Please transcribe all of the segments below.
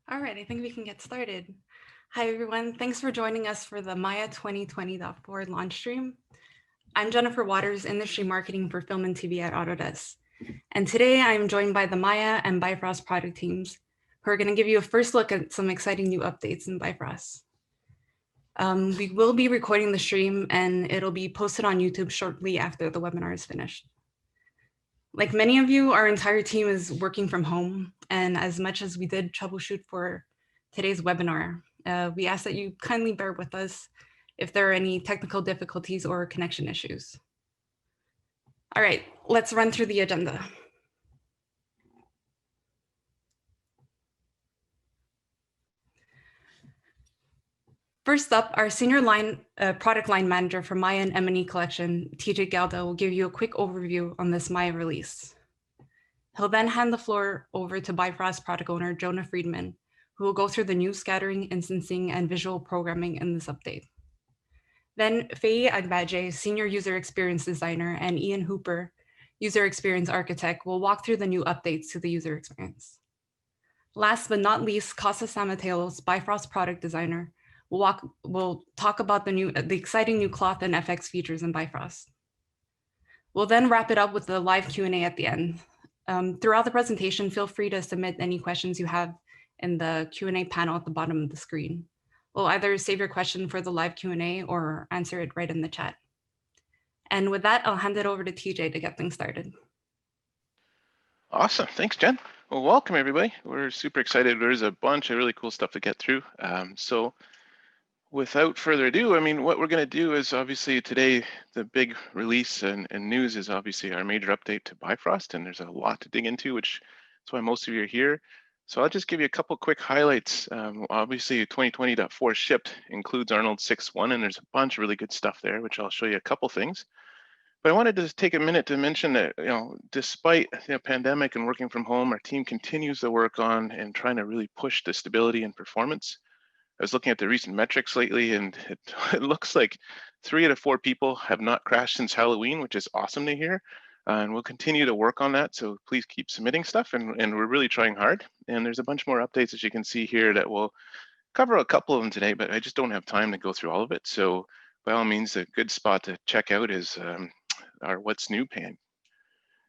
All right, I think we can get started. Hi, everyone. Thanks for joining us for the Maya 2020.4 launch stream. I'm Jennifer Waters, Industry Marketing for Film and TV at Autodesk. And today I'm joined by the Maya and Bifrost product teams, who are going to give you a first look at some exciting new updates in Bifrost. We will be recording the stream and it'll be posted on YouTube shortly after the webinar is finished. Like many of you, our entire team is working from home. And as much as we did troubleshoot for today's webinar, we ask that you kindly bear with us if there are any technical difficulties or connection issues. All right, let's run through the agenda. First up, our senior product line manager for Maya and M&E collection, TJ Galdo, will give you a quick overview on this Maya release. He'll then hand the floor over to Bifrost product owner, Jonah Friedman, who will go through the new scattering, instancing, and visual programming in this update. Then Faye Agbaje, senior user experience designer, and Ian Hooper, user experience architect, will walk through the new updates to the user experience. Last but not least, Casa Samatelos, Bifrost product designer, will talk about the exciting new cloth and FX features in Bifrost. We'll then wrap it up with the live Q&A at the end. Throughout the presentation, feel free to submit any questions you have in the Q&A panel at the bottom of the screen. We'll either save your question for the live Q&A or answer it right in the chat. And with that, I'll hand it over to TJ to get things started. Awesome, thanks, Jen. Well, welcome everybody. We're super excited. There's a bunch of really cool stuff to get through. So without further ado, what we're gonna do is obviously today, the big release and news is obviously our major update to Bifrost, and there's a lot to dig into, which is why most of you are here. So I'll just give you a couple quick highlights. Obviously 2020.4 shipped includes ARNOLD 6.1, and there's a bunch of really good stuff there, which I'll show you a couple things. But I wanted to take a minute to mention that, despite the pandemic and working from home, our team continues to work on and trying to really push the stability and performance. I was looking at the recent metrics lately, and it looks like 3 out of 4 people have not crashed since Halloween, which is awesome to hear. And we'll continue to work on that. So please keep submitting stuff, and we're really trying hard. And there's a bunch more updates, as you can see here, that will cover a couple of them today, but I just don't have time to go through all of it. So by all means, a good spot to check out is our What's New pane.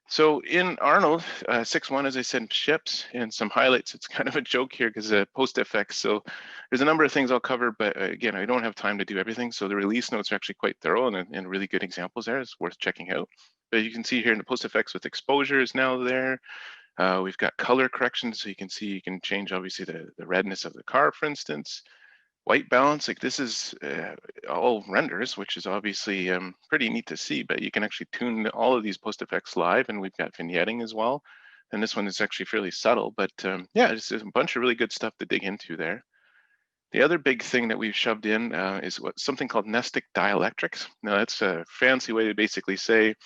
So in ARNOLD 6.1, as I said, ships, and some highlights. It's kind of a joke here because post effects. So there's a number of things I'll cover, but again, I don't have time to do everything. So the release notes are actually quite thorough and really good examples there. It's worth checking out. But you can see here in the post effects with exposure is now there. We've got color corrections, so you can see you can change obviously the redness of the car, for instance. White balance, like this is all renders, which is obviously pretty neat to see, but you can actually tune all of these post effects live, and we've got vignetting as well. And this one is actually fairly subtle, but yeah, it's a bunch of really good stuff to dig into there. The other big thing that we've shoved in is something called nested dielectrics. Now that's a fancy way to basically say,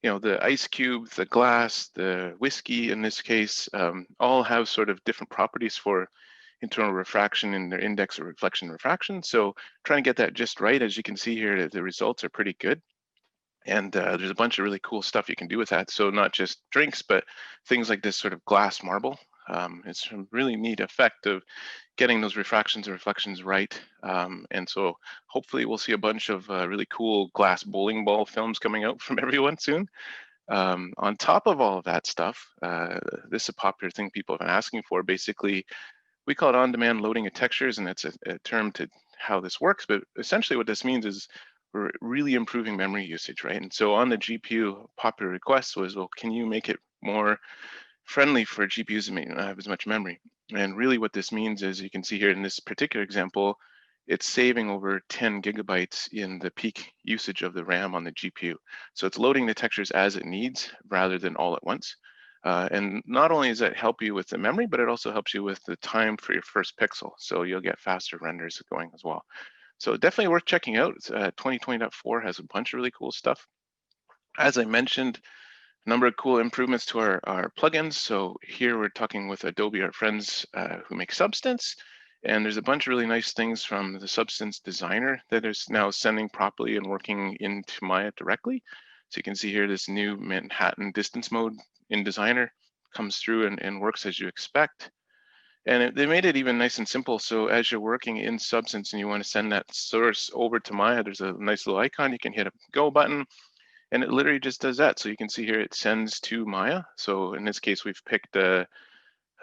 the ice cube, the glass, the whiskey in this case, all have sort of different properties for internal refraction in their index of reflection refraction. So trying to get that just right. As you can see here, the results are pretty good. And there's a bunch of really cool stuff you can do with that. So not just drinks, but things like this sort of glass marble. It's a really neat effect of getting those refractions and reflections right. And so hopefully we'll see a bunch of really cool glass bowling ball films coming out from everyone soon. On top of all of that stuff, this is a popular thing people have been asking for. Basically, we call it on-demand loading of textures, and it's a term to how this works. But essentially what this means is we're really improving memory usage, right? And so on the GPU, popular request was, well, can you make it more friendly for GPUs that may not have as much memory? And really what this means is, you can see here in this particular example, it's saving over 10 gigabytes in the peak usage of the RAM on the GPU. So it's loading the textures as it needs rather than all at once. And not only does that help you with the memory, but it also helps you with the time for your first pixel. So you'll get faster renders going as well. So definitely worth checking out. 2020.4 has a bunch of really cool stuff. As I mentioned, a number of cool improvements to our plugins. So here we're talking with Adobe, our friends who make Substance. And there's a bunch of really nice things from the Substance designer that is now sending properly and working into Maya directly. So you can see here this new Manhattan distance mode in Designer comes through and works as you expect. And they made it even nice and simple. So as you're working in Substance and you want to send that source over to Maya, there's a nice little icon. You can hit a go button and it literally just does that. So you can see here it sends to Maya. So in this case, we've picked a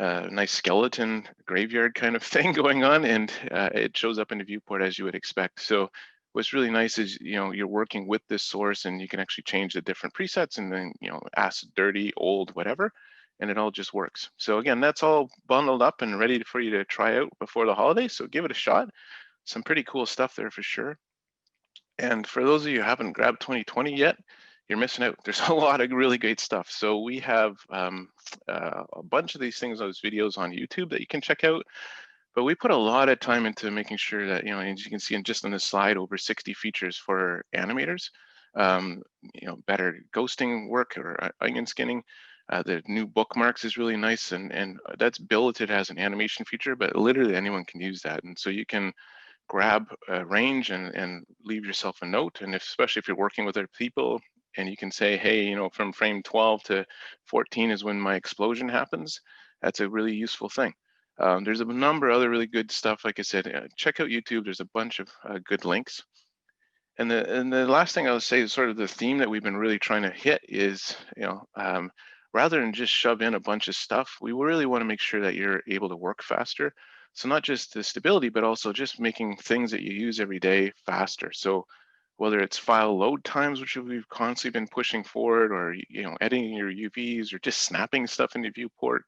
nice skeleton graveyard kind of thing going on, and it shows up in the viewport as you would expect. So what's really nice is, you're working with this source and you can actually change the different presets and then, acid, dirty, old, whatever, and it all just works. So again, that's all bundled up and ready for you to try out before the holidays. So give it a shot. Some pretty cool stuff there for sure. And for those of you who haven't grabbed 2020 yet, you're missing out. There's a lot of really great stuff. So we have a bunch of these things, those videos on YouTube that you can check out. But we put a lot of time into making sure that, as you can see just on this slide, over 60 features for animators, better ghosting work or onion skinning. The new bookmarks is really nice, and that's billeted as an animation feature, but literally anyone can use that. And so you can grab a range and leave yourself a note. And especially if you're working with other people and you can say, hey, from frame 12 to 14 is when my explosion happens. That's a really useful thing. There's a number of other really good stuff. Like I said, check out YouTube. There's a bunch of good links. And the last thing I'll say is sort of the theme that we've been really trying to hit is, rather than just shove in a bunch of stuff, we really want to make sure that you're able to work faster. So not just the stability, but also just making things that you use every day faster. So whether it's file load times, which we've constantly been pushing forward, or editing your UVs, or just snapping stuff in the viewport.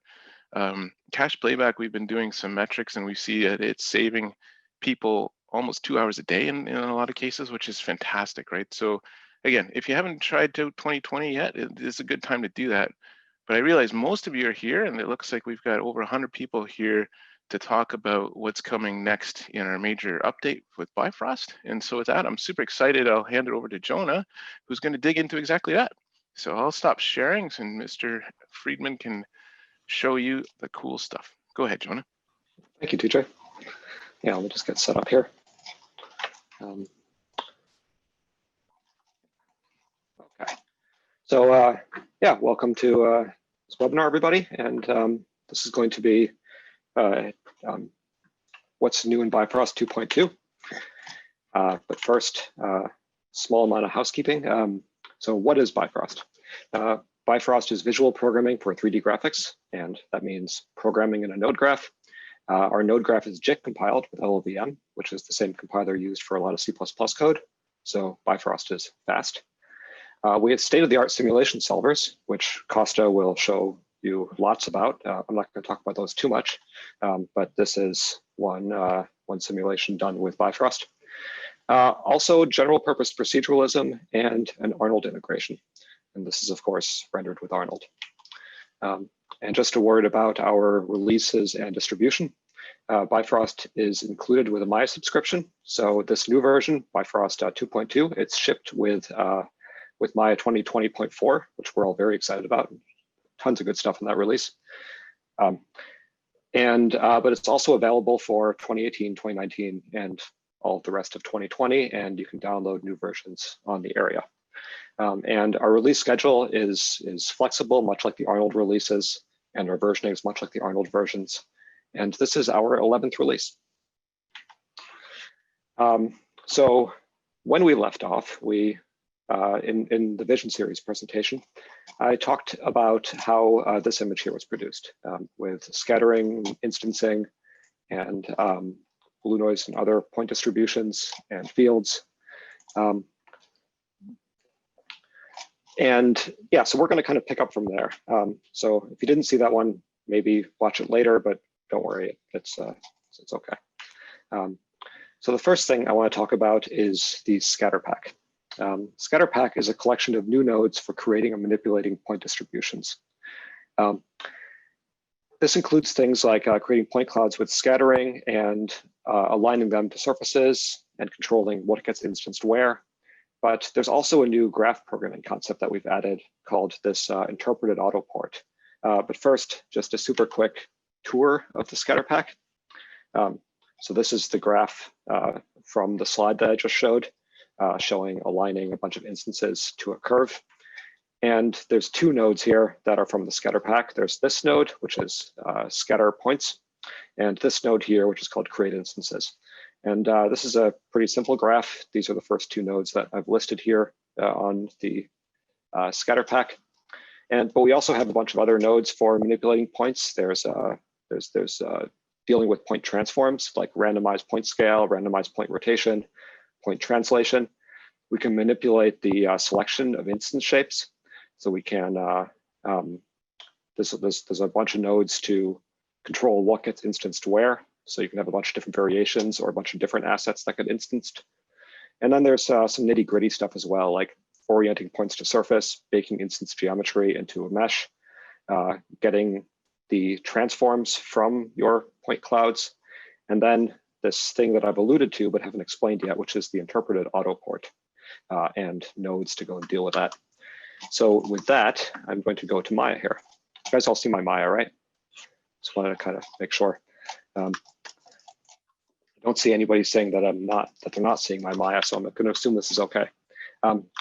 Cache playback, we've been doing some metrics and we see that it's saving people almost 2 hours a day in a lot of cases, which is fantastic, right? So again, if you haven't tried out 2020 yet, it is a good time to do that. But I realize most of you are here, and it looks like we've got over 100 people here to talk about what's coming next in our major update with Bifrost. And so with that, I'm super excited. I'll hand it over to Jonah, who's going to dig into exactly that. So I'll stop sharing and Mr. Friedman can show you the cool stuff. Go ahead, Jonah. Thank you, TJ. Yeah, let me just get set up here. Okay. So yeah, welcome to this webinar, everybody. And this is going to be what's new in Bifrost 2.2. But first, small amount of housekeeping. So what is Bifrost? Bifrost is visual programming for 3D graphics, and that means programming in a node graph. Our node graph is JIT compiled with LLVM, which is the same compiler used for a lot of C++ code. So Bifrost is fast. We have state-of-the-art simulation solvers, which Costa will show you lots about. I'm not going to talk about those too much, but this is one simulation done with Bifrost. Also, general purpose proceduralism and an ARNOLD integration. And this is, of course, rendered with ARNOLD. And just a word about our releases and distribution. Bifrost is included with a Maya subscription. So this new version, Bifrost 2.2, it's shipped with Maya 2020.4, which we're all very excited about. Tons of good stuff in that release. But it's also available for 2018, 2019, and all the rest of 2020, and you can download new versions on the area. And our release schedule is flexible, much like the ARNOLD releases, and our versioning is much like the ARNOLD versions. And this is our 11th release. So when we left off, we in the Vision Series presentation, I talked about how this image here was produced with scattering, instancing, and blue noise and other point distributions and fields. And yeah, so we're going to kind of pick up from there. So if you didn't see that one, maybe watch it later, but don't worry, it's okay. So the first thing I want to talk about is the scatter pack. Scatter pack is a collection of new nodes for creating and manipulating point distributions. This includes things like creating point clouds with scattering and aligning them to surfaces and controlling what gets instanced where. But there's also a new graph programming concept that we've added called this interpreted auto port. But first, just a super quick tour of the scatter pack. So this is the graph from the slide that I just showed, showing aligning a bunch of instances to a curve. And there's two nodes here that are from the scatter pack. There's this node, which is scatter points. and this node here, which is called create instances. And this is a pretty simple graph. These are the first two nodes that I've listed here on the scatter pack. But we also have a bunch of other nodes for manipulating points. There's dealing with point transforms, like randomized point scale, randomized point rotation, point translation. We can manipulate the selection of instance shapes. So we can, there's a bunch of nodes to control what gets instanced where. So you can have a bunch of different variations or a bunch of different assets that get instanced. And then there's some nitty gritty stuff as well, like orienting points to surface, baking instance geometry into a mesh, getting the transforms from your point clouds, and then this thing that I've alluded to but haven't explained yet, which is the interpreted auto port and nodes to go and deal with that. So with that, I'm going to go to Maya here. You guys all see my Maya, right? Just wanted to kind of make sure. I don't see anybody saying that they're not seeing my Maya, so I'm going to assume this is okay.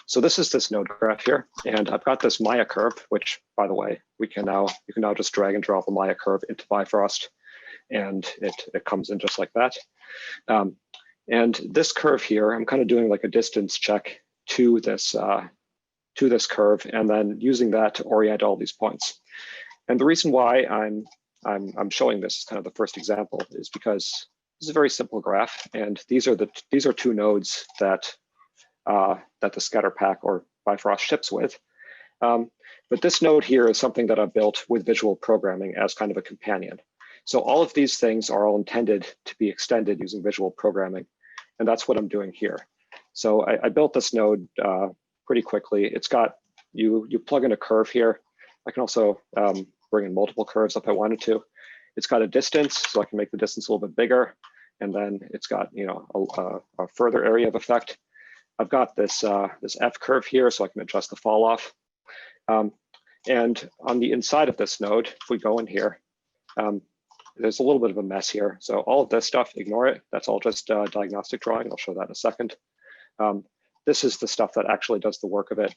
So this is this node graph here, and I've got this Maya curve, which, by the way, you can now just drag and drop a Maya curve into Bifrost, and it comes in just like that. And this curve here, I'm kind of doing like a distance check to this curve, and then using that to orient all these points. And the reason why I'm showing this as kind of the first example is because this is a very simple graph, and these are two nodes that the scatter pack or Bifrost ships with. But this node here is something that I've built with visual programming as kind of a companion. So all of these things are all intended to be extended using visual programming, and that's what I'm doing here. So I built this node pretty quickly. It's got, you plug in a curve here. I can also bring in multiple curves if I wanted to. It's got a distance, so I can make the distance a little bit bigger. And then it's got, you know, a further area of effect. I've got this this F curve here, so I can adjust the fall off. And on the inside of this node, if we go in here, there's a little bit of a mess here. So all of this stuff, ignore it. That's all just diagnostic drawing. I'll show that in a second. This is the stuff that actually does the work of it.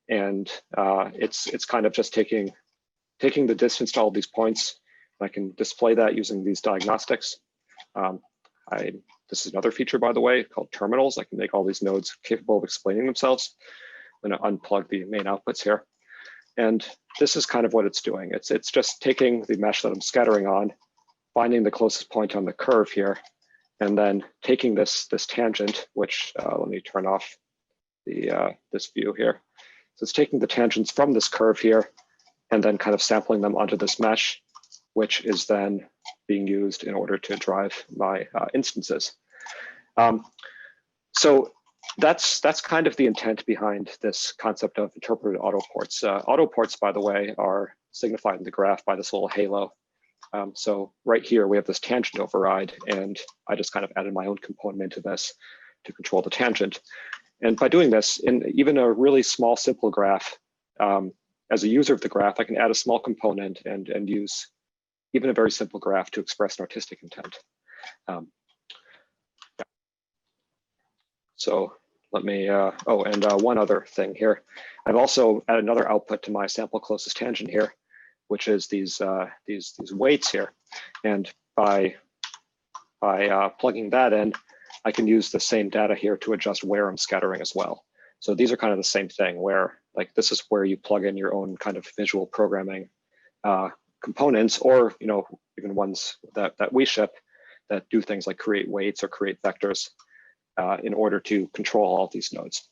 And it's kind of just taking the distance to all these points. I can display that using these diagnostics. This is another feature, by the way, called terminals. I can make all these nodes capable of explaining themselves. I'm going to unplug the main outputs here. And this is kind of what it's doing. It's just taking the mesh that I'm scattering on, finding the closest point on the curve here, and then taking this tangent, which let me turn off the this view here. So it's taking the tangents from this curve here, and then kind of sampling them onto this mesh, which is then being used in order to drive my instances. So that's kind of the intent behind this concept of interpreted auto ports. Auto ports, by the way, are signified in the graph by this little halo. So right here, we have this tangent override, and I just kind of added my own component into this to control the tangent. And by doing this, in even a really small, simple graph, as a user of the graph, I can add a small component and use even a very simple graph to express an artistic intent. So let me, one other thing here. I've also added another output to my sample closest tangent here, which is these weights here. And by plugging that in, I can use the same data here to adjust where I'm scattering as well. So these are kind of the same thing, where like this is where you plug in your own kind of visual programming components, or even ones that we ship that do things like create weights or create vectors in order to control all of these nodes.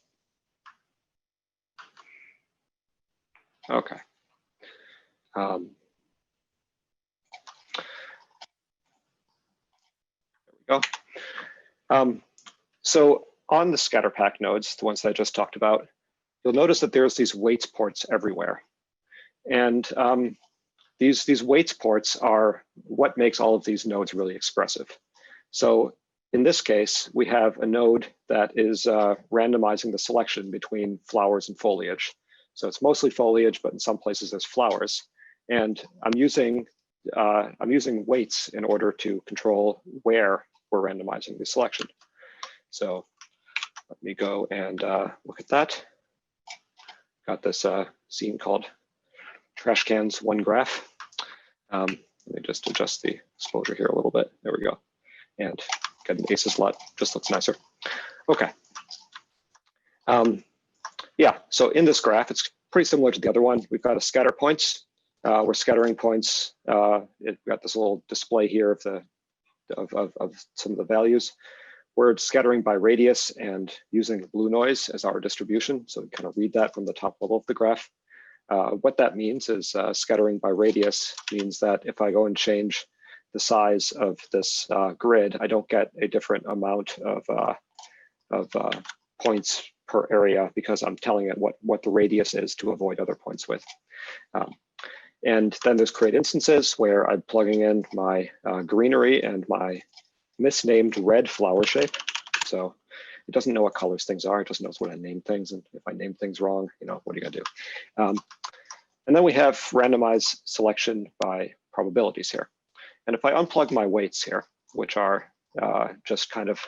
Okay. There we go. So on the scatter pack nodes, the ones that I just talked about, you'll notice that there's these weights ports everywhere. And these weights ports are what makes all of these nodes really expressive. So in this case, we have a node that is randomizing the selection between flowers and foliage. So it's mostly foliage, but in some places there's flowers. And I'm using weights in order to control where we're randomizing the selection. So let me go and look at that. Got this scene called Trash Cans One Graph. Let me just adjust the exposure here a little bit. There we go. And get an ACES LUT, just looks nicer. Okay. Yeah, so in this graph, it's pretty similar to the other one. We've got a scatter points. We're scattering points. We've got this little display here of some of the values. We're scattering by radius and using the blue noise as our distribution. So we kind of read that from the top level of the graph. What that means is scattering by radius means that if I go and change the size of this grid, I don't get a different amount of points per area because I'm telling it what the radius is to avoid other points with. And then there's create instances where I'm plugging in my greenery and my misnamed red flower shape. So it doesn't know what colors things are. It just knows what I name things. And if I name things wrong, you know, what are you gonna do? And then we have randomized selection by probabilities here. And if I unplug my weights here, which are just kind of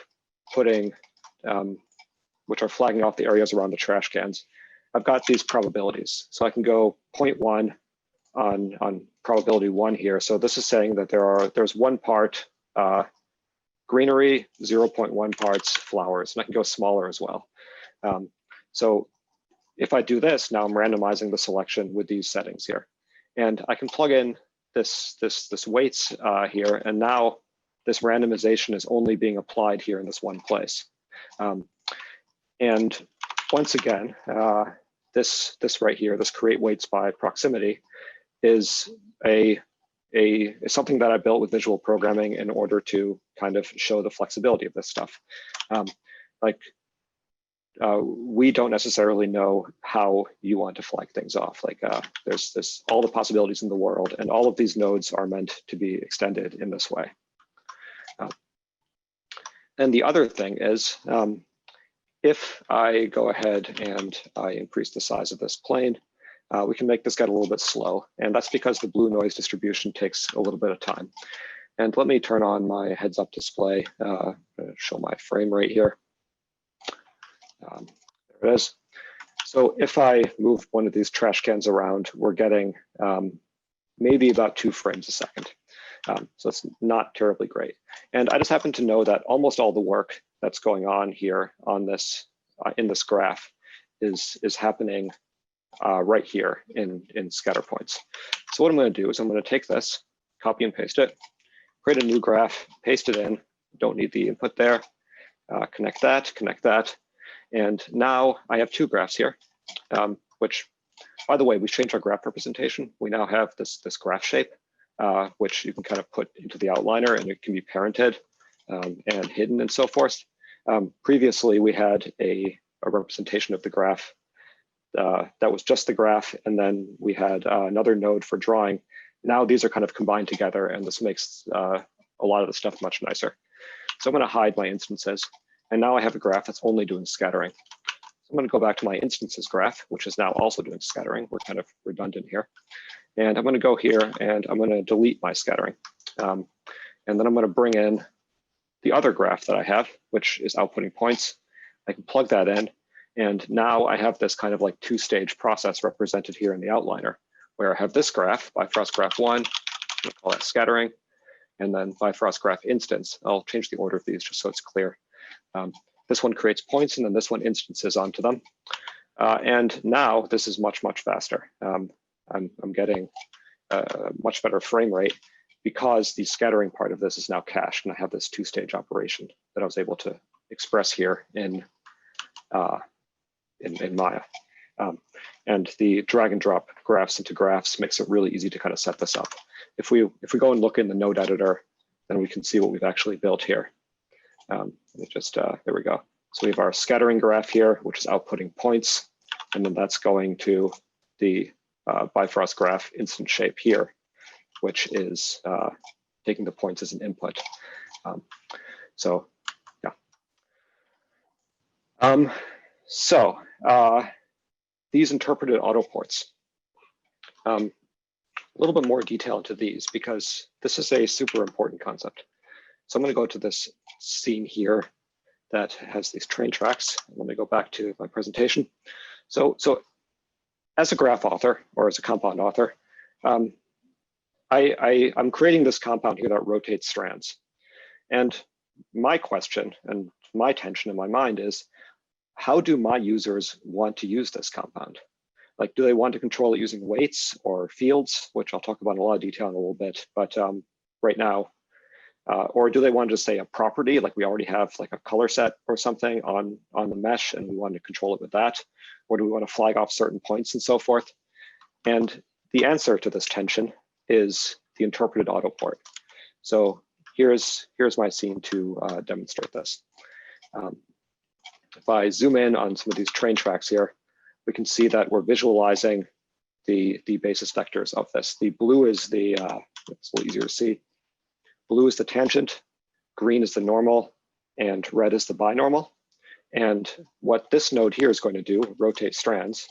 putting, which are flagging off the areas around the trash cans, I've got these probabilities. So I can go 0.1 on probability 1 here. So this is saying that there's 1 part greenery, 0.1 parts flowers, and I can go smaller as well. So if I do this, now I'm randomizing the selection with these settings here. And I can plug in this weights here, and now this randomization is only being applied here in this one place. And once again, this right here, this create weights by proximity, is something that I built with visual programming in order to kind of show the flexibility of this stuff. We don't necessarily know how you want to flag things off. There's all the possibilities in the world, and all of these nodes are meant to be extended in this way. And the other thing is, if I go ahead and I increase the size of this plane, we can make this get a little bit slow. And that's because the blue noise distribution takes a little bit of time. And let me turn on my heads up display, show my frame rate here. There it is. So if I move one of these trash cans around, we're getting maybe about 2 frames a second. So it's not terribly great. And I just happen to know that almost all the work that's going on here on this in this graph is happening right here in scatter points. So what I'm going to do is I'm going to take this, copy and paste it, create a new graph, paste it in. Don't need the input there. Connect that. And now I have 2 graphs here, which, by the way, we changed our graph representation. We now have this graph shape, which you can kind of put into the outliner, and it can be parented and hidden and so forth. Previously, we had a representation of the graph that was just the graph, and then we had another node for drawing. Now these are kind of combined together, and this makes a lot of the stuff much nicer. So I'm going to hide my instances, and now I have a graph that's only doing scattering. So I'm going to go back to my instances graph, which is now also doing scattering. We're kind of redundant here. And I'm going to go here, and I'm going to delete my scattering. And then I'm going to bring in the other graph that I have, which is outputting points. I can plug that in. And now I have this kind of like 2-stage process represented here in the outliner, where I have this graph, Bifrost graph 1, I'll call that scattering, and then Bifrost graph instance. I'll change the order of these just so it's clear. This one creates points, and then this one instances onto them. And now this is much, much faster. I'm getting a much better frame rate because the scattering part of this is now cached, and I have this 2-stage operation that I was able to express here in Maya. And the drag and drop graphs into graphs makes it really easy to kind of set this up. If we go and look in the node editor, then we can see what we've actually built here. There we go. So we have our scattering graph here, which is outputting points, and then that's going to the Bifrost graph instant shape here, which is taking the points as an input. So these interpreted autoports. A little bit more detail into these because this is a super important concept. So I'm going to go to this scene here that has these train tracks. Let me go back to my presentation. So as a graph author or as a compound author, I'm creating this compound here that rotates strands. And my question and my tension in my mind is, how do my users want to use this compound? Like, do they want to control it using weights or fields, which I'll talk about in a lot of detail in a little bit, but right now, or do they want to just say a property, like we already have like a color set or something on the mesh and we want to control it with that? Or do we want to flag off certain points and so forth? And the answer to this tension is the interpreted auto port. So here's my scene to demonstrate this. If I zoom in on some of these train tracks here, we can see that we're visualizing the basis vectors of this. The blue is the, it's a little easier to see. Blue is the tangent, green is the normal, and red is the binormal. And what this node here is going to do, rotate strands,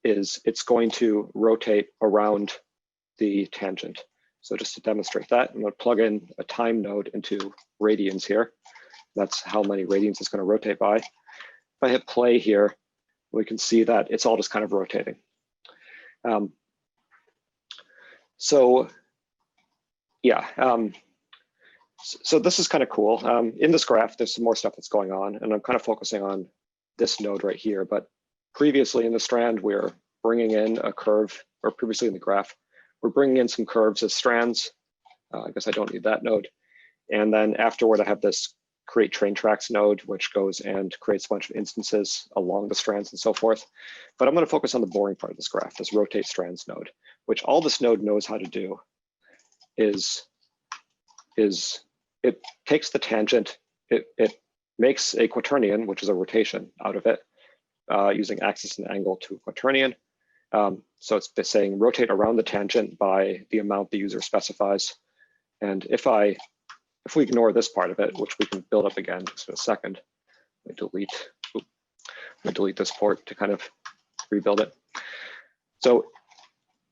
is it's going to rotate around the tangent. So just to demonstrate that, I'm going to plug in a time node into radians here. That's how many radians it's going to rotate by. If I hit play here, we can see that it's all just kind of rotating. So yeah, so this is kind of cool. In this graph, there's some more stuff that's going on, and I'm kind of focusing on this node right here. But previously in the strand, we're bringing in a curve, or previously in the graph, we're bringing in some curves as strands. I guess I don't need that node. And then afterward, I have this create train tracks node, which goes and creates a bunch of instances along the strands and so forth. But I'm going to focus on the boring part of this graph, this rotate strands node, which all this node knows how to do is it takes the tangent, it makes a quaternion, which is a rotation out of it, using axis and angle to a quaternion. So it's saying rotate around the tangent by the amount the user specifies. And if we ignore this part of it, which we can build up again just in a second, let me delete this port to kind of rebuild it. So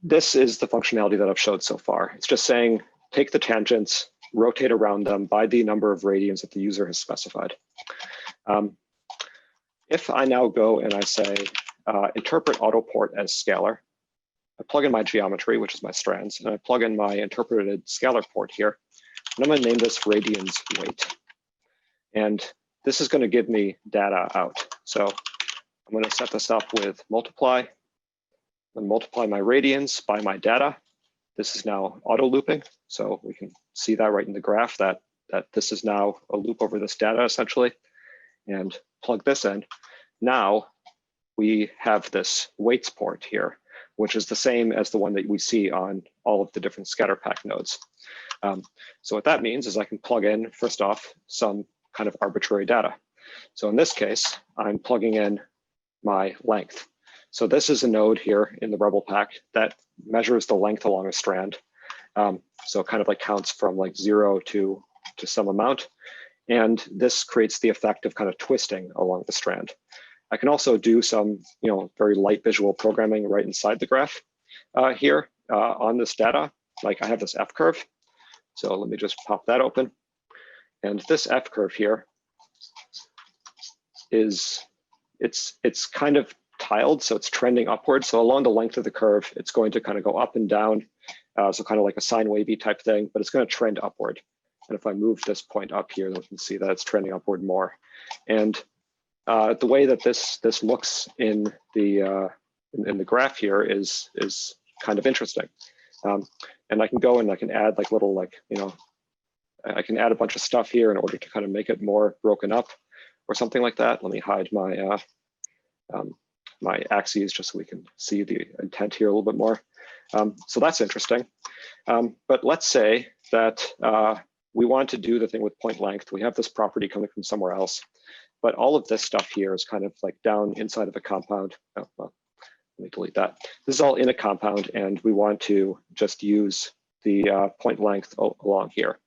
this is the functionality that I've showed so far. It's just saying, take the tangents, rotate around them by the number of radians that the user has specified. If I now go and I say, interpret auto port as scalar, I plug in my geometry, which is my strands, and I plug in my interpreted scalar port here. And I'm going to name this radians weight. And this is going to give me data out. So I'm going to set this up with multiply and multiply my radians by my data. This is now auto looping. So we can see that right in the graph that this is now a loop over this data essentially, and plug this in. Now we have this weights port here, which is the same as the one that we see on all of the different scatter pack nodes. So what that means is I can plug in, first off, some kind of arbitrary data. So in this case, I'm plugging in my length. So this is a node here in the Rebel pack that measures the length along a strand. So it kind of like counts from like 0 to some amount. And this creates the effect of kind of twisting along the strand. I can also do some, very light visual programming right inside the graph here on this data. Like I have this F curve. So let me just pop that open. And this F curve here is, it's kind of tiled, so it's trending upward. So along the length of the curve, it's going to kind of go up and down. So kind of like a sine wavy type thing, but it's going to trend upward. And if I move this point up here, then we can see that it's trending upward more. And the way that this looks in the graph here is kind of interesting. And I can go and I can add like little I can add a bunch of stuff here in order to kind of make it more broken up or something like that. Let me hide my my axes just so we can see the intent here a little bit more. So that's interesting. But let's say that we want to do the thing with point length. We have this property coming from somewhere else, but all of this stuff here is kind of like down inside of a compound. Oh, well, let me delete that. This is all in a compound, and we want to just use the point length along here.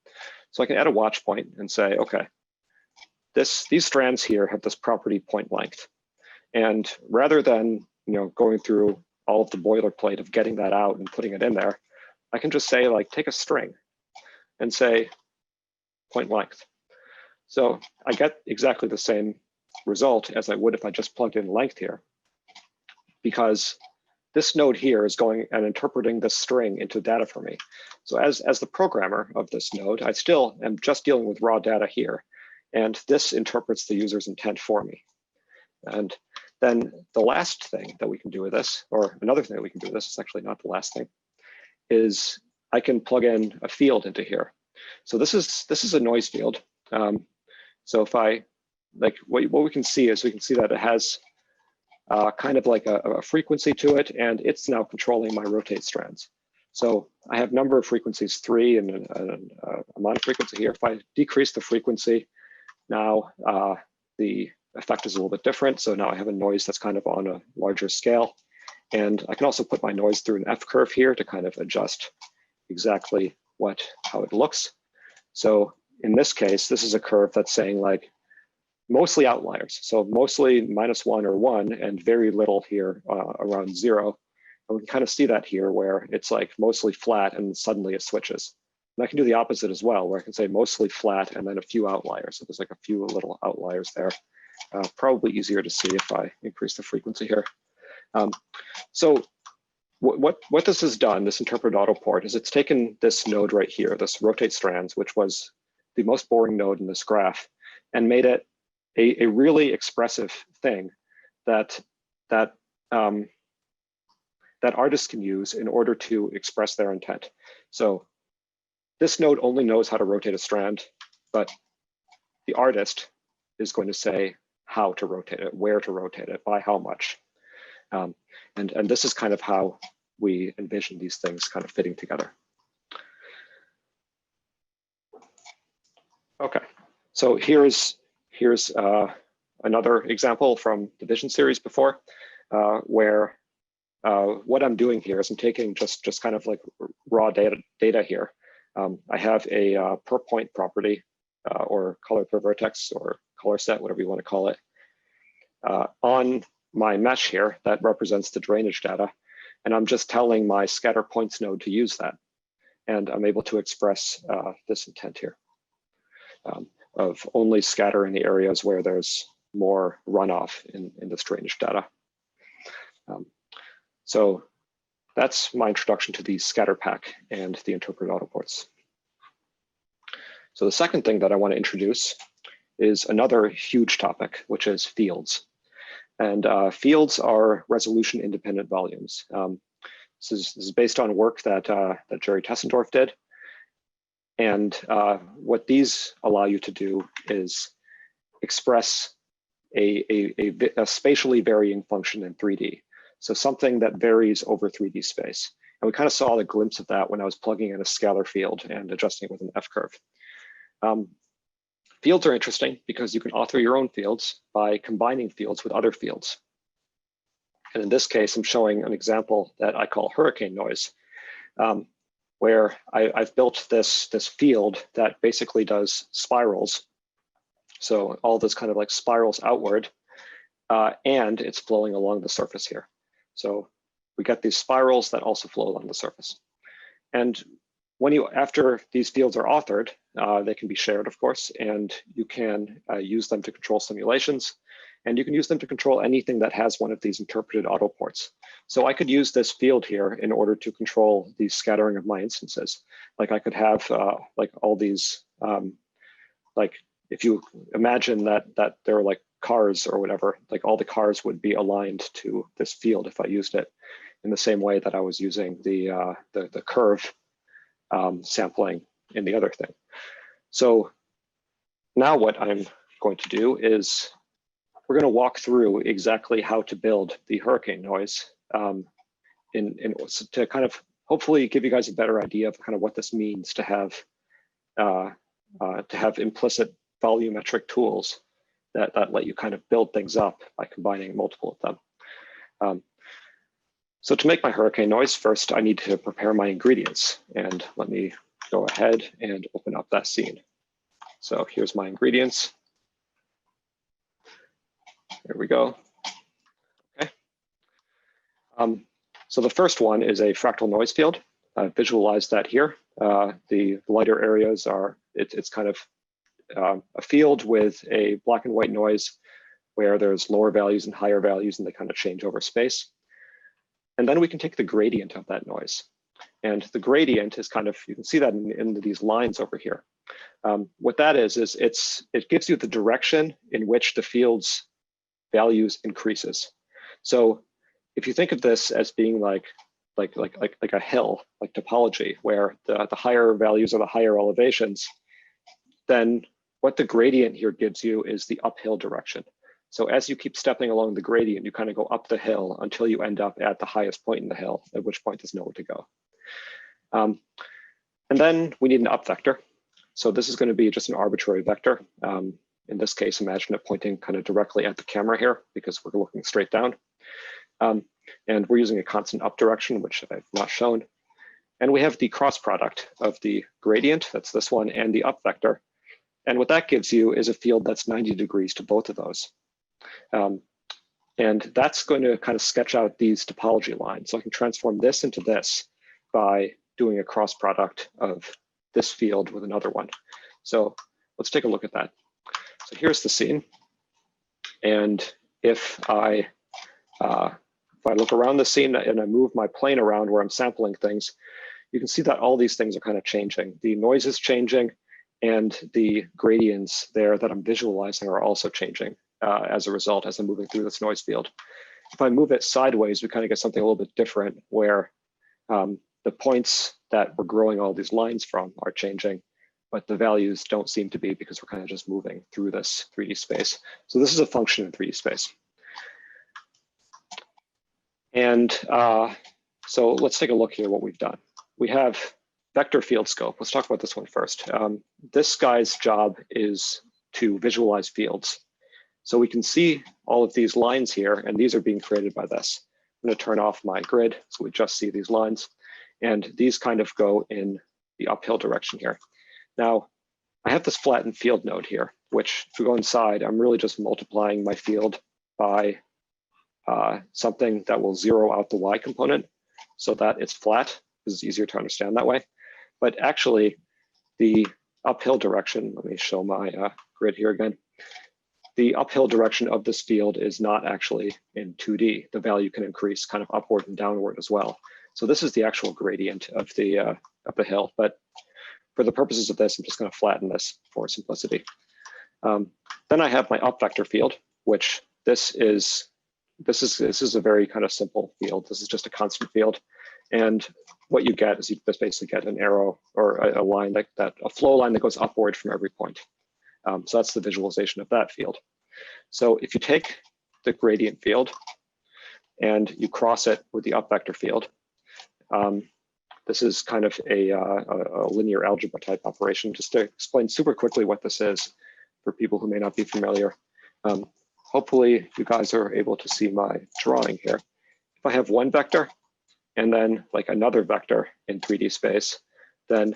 So I can add a watch point and say, okay, these strands here have this property point length. And rather than going through all of the boilerplate of getting that out and putting it in there, I can just say like take a string and say point length. So I get exactly the same result as I would if I just plugged in length here, because this node here is going and interpreting this string into data for me. So as the programmer of this node, I still am just dealing with raw data here. And this interprets the user's intent for me. And then the last thing that we can do with this, or another thing that we can do with this, is actually not the last thing, is I can plug in a field into here. So this is a noise field. So if I, like, what we can see is we can see that it has kind of like a frequency to it, and it's now controlling my rotate strands. So I have number of frequencies, 3, and a monofrequency here. If I decrease the frequency, now the effect is a little bit different. So now I have a noise that's kind of on a larger scale. And I can also put my noise through an F curve here to kind of adjust exactly how it looks. So in this case, this is a curve that's saying like mostly outliers. So mostly -1 or 1 and very little here around 0. And we can kind of see that here where it's like mostly flat and suddenly it switches. And I can do the opposite as well, where I can say mostly flat and then a few outliers. So there's like a few little outliers there. Probably easier to see if I increase the frequency here. So what this has done, this interpret auto port, is it's taken this node right here, this rotate strands, which was the most boring node in this graph, and made it a really expressive thing that artists can use in order to express their intent. So this node only knows how to rotate a strand, but the artist is going to say how to rotate it, where to rotate it, by how much. And this is kind of how we envision these things kind of fitting together. Okay, so here's another example from the Vision series before, where what I'm doing here is I'm taking just kind of like raw data here. I have a per point property or color per vertex or color set, whatever you want to call it, on my mesh here that represents the drainage data. And I'm just telling my scatter points node to use that. And I'm able to express this intent here of only scatter in the areas where there's more runoff in this drainage data. So that's my introduction to the scatter pack and the interpret auto ports. So the second thing that I want to introduce is another huge topic, which is fields. And fields are resolution independent volumes. This is based on work that Jerry Tessendorf did. And what these allow you to do is express a spatially varying function in 3D. So something that varies over 3D space. And we kind of saw the glimpse of that when I was plugging in a scalar field and adjusting it with an F curve. Fields are interesting because you can author your own fields by combining fields with other fields. And in this case, I'm showing an example that I call hurricane noise, where I've built this field that basically does spirals. So all this kind of like spirals outward, and it's flowing along the surface here. So we get these spirals that also flow along the surface. And after these fields are authored, they can be shared, of course, and you can use them to control simulations, and you can use them to control anything that has one of these interpreted auto ports. So I could use this field here in order to control the scattering of my instances. Like I could have like all these, like if you imagine that there are like cars or whatever, like all the cars would be aligned to this field if I used it in the same way that I was using the curve sampling in the other thing. So now what I'm going to do is we're going to walk through exactly how to build the hurricane noise to kind of hopefully give you guys a better idea of kind of what this means to have implicit volumetric tools that let you kind of build things up by combining multiple of them. So to make my hurricane noise, first I need to prepare my ingredients, and let me go ahead and open up that scene. So here's my ingredients. There we go. Okay. So the first one is a fractal noise field. I visualized that here. The lighter areas are, it's kind of a field with a black and white noise where there's lower values and higher values, and they kind of change over space. And then we can take the gradient of that noise. And the gradient is kind of, you can see that in these lines over here. What that is it gives you the direction in which the field's values increases. So if you think of this as being like a hill, like topology, where the higher values are the higher elevations, then what the gradient here gives you is the uphill direction. So as you keep stepping along the gradient, you kind of go up the hill until you end up at the highest point in the hill, at which point there's nowhere to go. And then we need an up vector. So this is going to be just an arbitrary vector. In this case, imagine it pointing kind of directly at the camera here because we're looking straight down. And we're using a constant up direction, which I've not shown. And we have the cross product of the gradient, that's this one, and the up vector. And what that gives you is a field that's 90 degrees to both of those. And that's going to kind of sketch out these topology lines. So I can transform this into this by doing a cross product of this field with another one. So let's take a look at that. So here's the scene. And if I look around the scene and I move my plane around where I'm sampling things, you can see that all these things are kind of changing. The noise is changing, and the gradients there that I'm visualizing are also changing as a result as I'm moving through this noise field. If I move it sideways, we kind of get something a little bit different where the points that we're growing all these lines from are changing, but the values don't seem to be because we're kind of just moving through this 3D space. So this is a function in 3D space. And so let's take a look here what we've done. We have vector field scope. Let's talk about this one first. This guy's job is to visualize fields. So we can see all of these lines here, and these are being created by this. I'm going to turn off my grid so we just see these lines. And these kind of go in the uphill direction here. Now, I have this flattened field node here, which if we go inside, I'm really just multiplying my field by something that will zero out the y component so that it's flat. This is easier to understand that way. But actually, the uphill direction, let me show my grid here again. The uphill direction of this field is not actually in 2D. The value can increase kind of upward and downward as well. So this is the actual gradient of the hill. But for the purposes of this, I'm just going to flatten this for simplicity. Then I have my up vector field, which this is a very kind of simple field. This is just a constant field. And what you get is you just basically get an arrow or a line a flow line that goes upward from every point. So that's the visualization of that field. So if you take the gradient field and you cross it with the up vector field, this is kind of a linear algebra type operation. Just to explain super quickly what this is for people who may not be familiar. Hopefully you guys are able to see my drawing here. If I have one vector and then like another vector in 3D space, then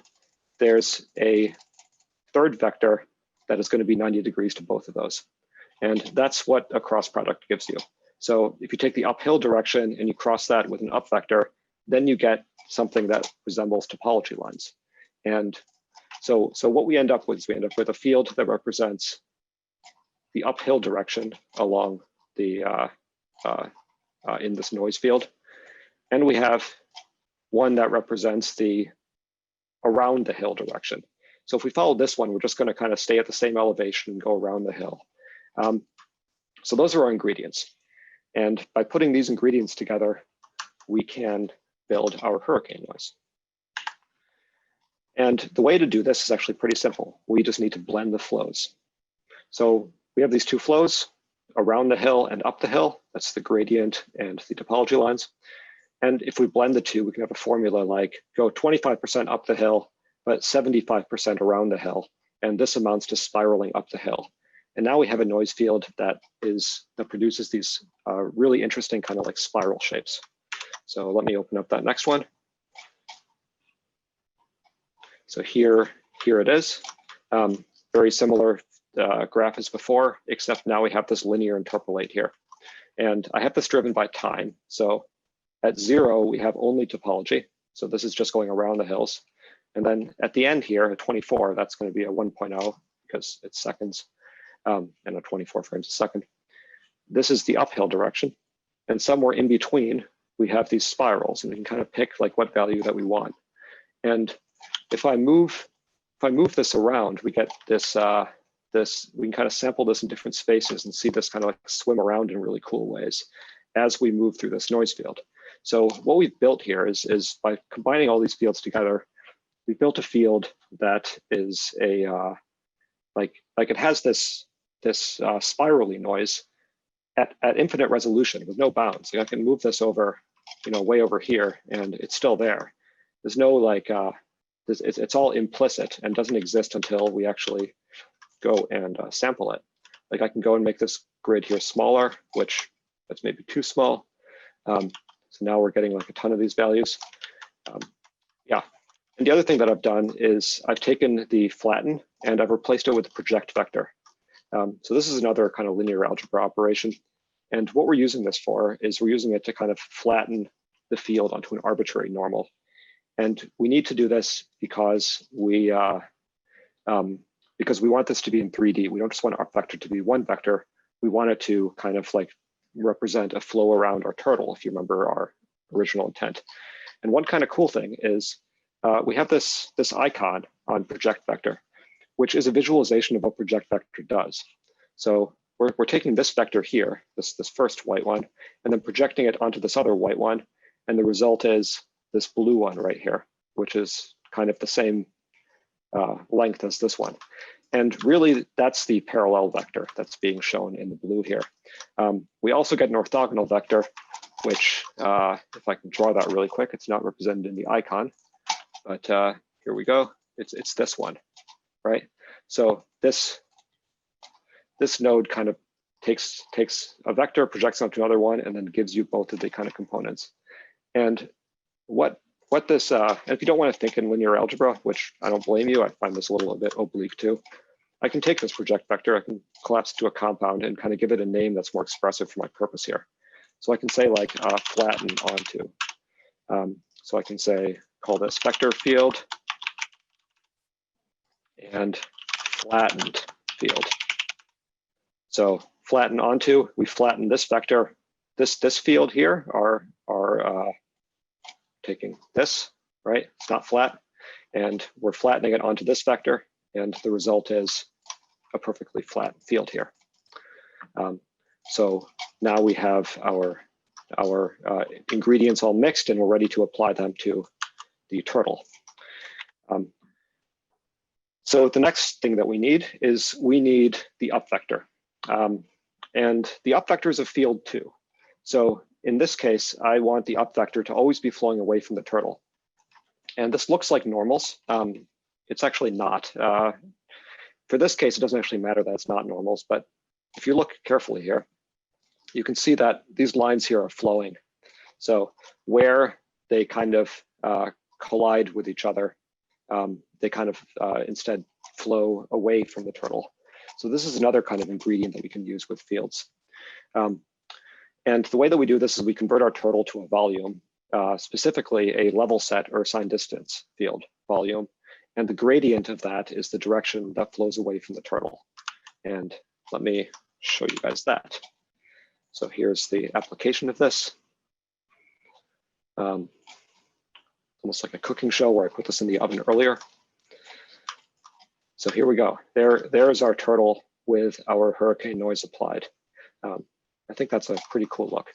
there's a third vector that is going to be 90 degrees to both of those. And that's what a cross product gives you. So if you take the uphill direction and you cross that with an up vector, then you get something that resembles topology lines. And so what we end up with is we end up with a field that represents the uphill direction along the in this noise field. And we have one that represents the around the hill direction. So if we follow this one, we're just going to kind of stay at the same elevation and go around the hill. So those are our ingredients. And by putting these ingredients together, we can build our hurricane noise. And the way to do this is actually pretty simple. We just need to blend the flows. So we have these two flows, around the hill and up the hill. That's the gradient and the topology lines. And if we blend the two, we can have a formula like go 25% up the hill, but 75% around the hill. And this amounts to spiraling up the hill. And now we have a noise field that produces these really interesting kind of like spiral shapes. So let me open up that next one. So here it is. Very similar graph as before, except now we have this linear interpolate here. And I have this driven by time. So at 0, we have only topology. So this is just going around the hills. And then at the end here, at 24, that's going to be a 1.0 because it's seconds and a 24 frames a second. This is the uphill direction. And somewhere in between, we have these spirals, and we can kind of pick like what value that we want. And if I move this around, we get this, we can kind of sample this in different spaces and see this kind of like swim around in really cool ways as we move through this noise field. So what we've built here is by combining all these fields together, we built a field that is a, like it has this spirally noise at infinite resolution with no bounds. Like I can move this over, way over here, and it's still there. There's no like, it's all implicit and doesn't exist until we actually go and sample it. Like I can go and make this grid here smaller, which that's maybe too small. So now we're getting like a ton of these values. Yeah. And the other thing that I've done is I've taken the flatten and I've replaced it with the project vector. So this is another kind of linear algebra operation. And what we're using this for is we're using it to kind of flatten the field onto an arbitrary normal. And we need to do this because we want this to be in 3D. We don't just want our vector to be one vector. We want it to kind of like represent a flow around our turtle, if you remember our original intent. And one kind of cool thing is we have this icon on project vector, which is a visualization of what project vector does. So we're taking this vector here, this first white one, and then projecting it onto this other white one. And the result is this blue one right here, which is kind of the same length as this one. And really, that's the parallel vector that's being shown in the blue here. We also get an orthogonal vector, which, if I can draw that really quick, it's not represented in the icon, but here we go. It's this one, right? So this node kind of takes a vector, projects onto another one, and then gives you both of the kind of components. And what this, and if you don't want to think in linear algebra, which I don't blame you, I find this a little bit oblique too, I can take this project vector, I can collapse it to a compound and kind of give it a name that's more expressive for my purpose here. So I can say like flatten onto. So I can say, call this vector field and flattened field. So flatten onto, we flatten this vector. This field here are taking this, right? It's not flat. And we're flattening it onto this vector. And the result is a perfectly flat field here. So now we have our ingredients all mixed and we're ready to apply them to the turtle. So the next thing that we need is we need the up vector. And the up vector is a field too. So in this case, I want the up vector to always be flowing away from the turtle. And this looks like normals. It's actually not. For this case, it doesn't actually matter that it's not normals, but if you look carefully here, you can see that these lines here are flowing. So where they kind of collide with each other, they kind of instead flow away from the turtle. So this is another kind of ingredient that we can use with fields. And the way that we do this is we convert our turtle to a volume, specifically a level set or assigned distance field volume. And the gradient of that is the direction that flows away from the turtle. And let me show you guys that. So here's the application of this. Almost like a cooking show where I put this in the oven earlier. So here we go. There's our turtle with our hurricane noise applied. I think that's a pretty cool look.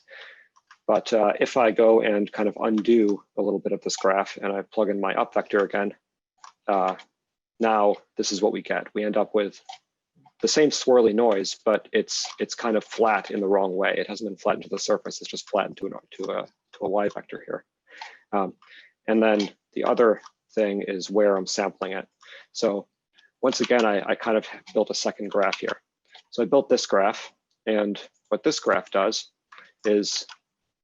But if I go and kind of undo a little bit of this graph and I plug in my up vector again, now this is what we get. We end up with the same swirly noise, but it's kind of flat in the wrong way. It hasn't been flattened to the surface. It's just flattened to a y vector here. And then the other thing is where I'm sampling it. So once again, I kind of built a second graph here. So I built this graph, and what this graph does is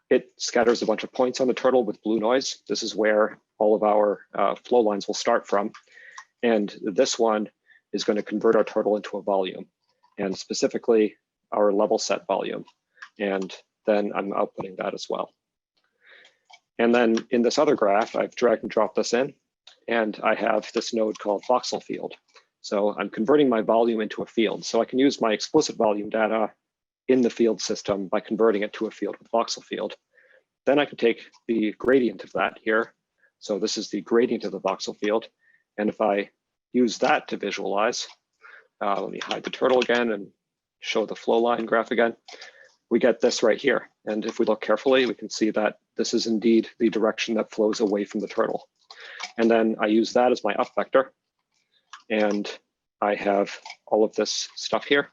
it scatters a bunch of points on the turtle with blue noise. This is where all of our flow lines will start from. And this one is going to convert our turtle into a volume, and specifically our level set volume. And then I'm outputting that as well. And then in this other graph, I've drag and drop this in, and I have this node called voxel field. So I'm converting my volume into a field. So I can use my explicit volume data in the field system by converting it to a field with voxel field. Then I can take the gradient of that here. So this is the gradient of the voxel field. And if I use that to visualize, let me hide the turtle again and show the flow line graph again. We get this right here. And if we look carefully, we can see that this is indeed the direction that flows away from the turtle. And then I use that as my up vector. And I have all of this stuff here.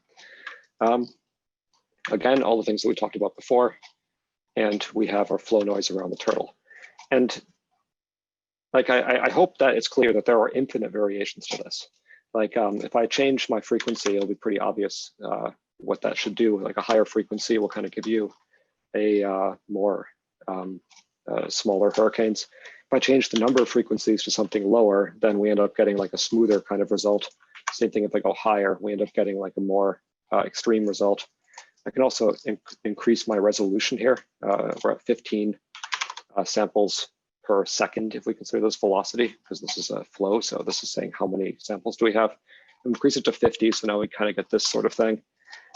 Again, all the things that we talked about before. And we have our flow noise around the turtle. And like, I hope that it's clear that there are infinite variations to this. Like if I change my frequency, it'll be pretty obvious what that should do. Like a higher frequency will kind of give you a more smaller hurricanes. If I change the number of frequencies to something lower, then we end up getting like a smoother kind of result. Same thing if I go higher, we end up getting like a more extreme result. I can also increase my resolution here. We're at 15 samples per second if we consider this velocity, because this is a flow. So this is saying how many samples do we have. Increase it to 50, so now we kind of get this sort of thing.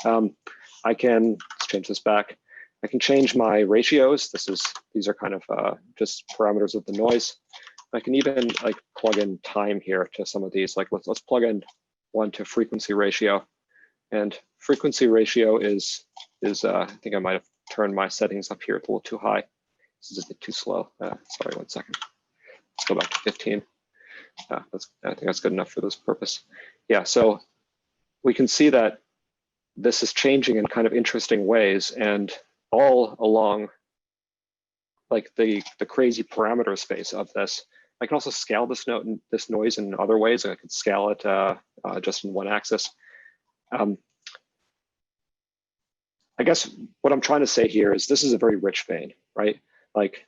I can, let's change this back. I can change my ratios. These are kind of just parameters of the noise. I can even like plug in time here to some of these. Like let's plug in one to frequency ratio. And frequency ratio is I think I might have turned my settings up here. It's a little too high. This is a bit too slow. Sorry, 1 second. Let's go back to 15. I think that's good enough for this purpose. Yeah, so we can see that this is changing in kind of interesting ways, and all along like the crazy parameter space of this. I can also scale this noise in other ways. I could scale it just in one axis. I guess what I'm trying to say here is this is a very rich vein, right? Like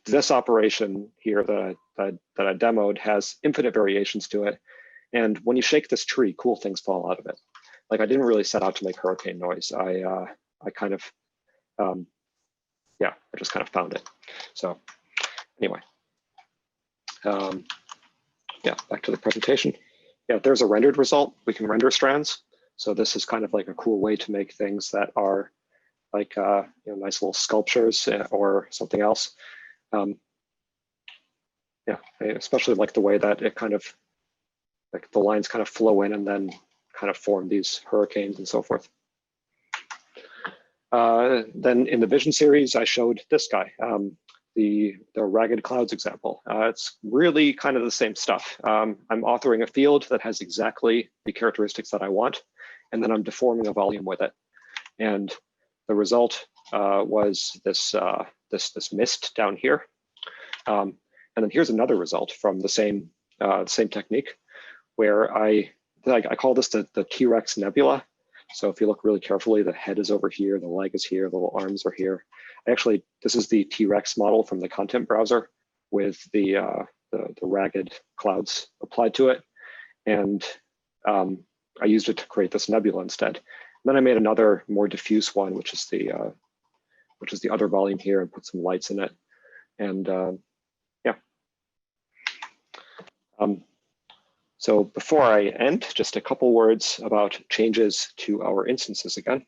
this operation here that I demoed has infinite variations to it. And when you shake this tree, cool things fall out of it. Like I didn't really set out to make hurricane noise. I kind of, yeah, I just kind of found it. So anyway, yeah, back to the presentation. Yeah, there's a rendered result. We can render strands. So this is kind of like a cool way to make things that are like nice little sculptures or something else. Yeah, I especially like the way that it kind of like the lines kind of flow in and then kind of form these hurricanes and so forth. Then in the vision series, I showed this guy, the ragged clouds example. It's really kind of the same stuff. I'm authoring a field that has exactly the characteristics that I want, and then I'm deforming a volume with it. And the result was this mist down here. And then here's another result from the same technique, where I call this the T-Rex nebula. So if you look really carefully, the head is over here, the leg is here, the little arms are here. Actually, this is the T-Rex model from the content browser with the ragged clouds applied to it. And I used it to create this nebula instead. And then I made another more diffuse one, which is the other volume here, and put some lights in it. And yeah. So before I end, just a couple words about changes to our instances again.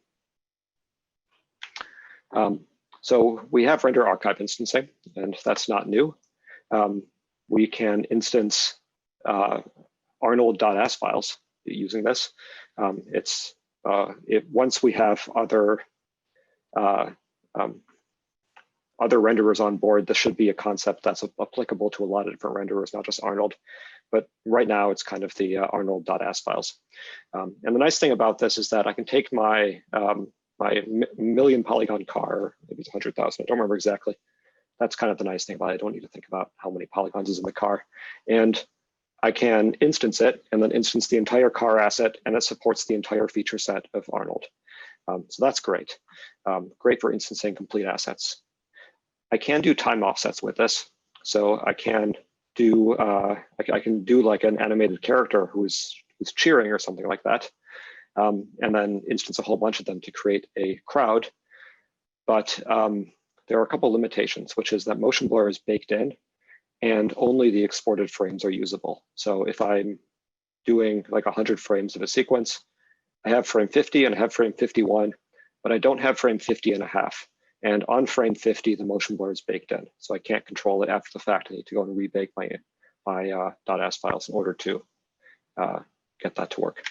So we have render archive instancing, and that's not new. We can instance Arnold.s files using this. Once we have other renderers on board, this should be a concept that's applicable to a lot of different renderers, not just Arnold. But right now, it's kind of the Arnold.s files. And the nice thing about this is that I can take my my million polygon car, maybe it's 100,000, I don't remember exactly. That's kind of the nice thing about it. I don't need to think about how many polygons is in the car. And I can instance it and then instance the entire car asset, and it supports the entire feature set of Arnold. So that's great. Great for instancing complete assets. I can do time offsets with this. So I can do like an animated character who's cheering or something like that. And then instance a whole bunch of them to create a crowd. But there are a couple limitations, which is that motion blur is baked in and only the exported frames are usable. So if I'm doing like 100 frames of a sequence, I have frame 50 and I have frame 51, but I don't have frame 50 and a half. And on frame 50, the motion blur is baked in. So I can't control it after the fact. I need to go and rebake my .s files in order to get that to work.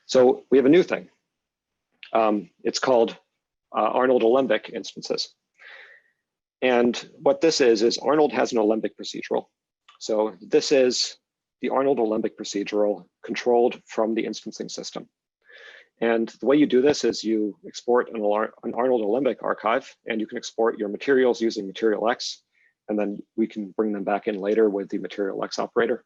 So we have a new thing. It's called ARNOLD Alembic instances. And what this is ARNOLD has an alembic procedural. So this is the ARNOLD Alembic procedural controlled from the instancing system. And the way you do this is you export an ARNOLD Alembic archive, and you can export your materials using Material X, and then we can bring them back in later with the Material X operator.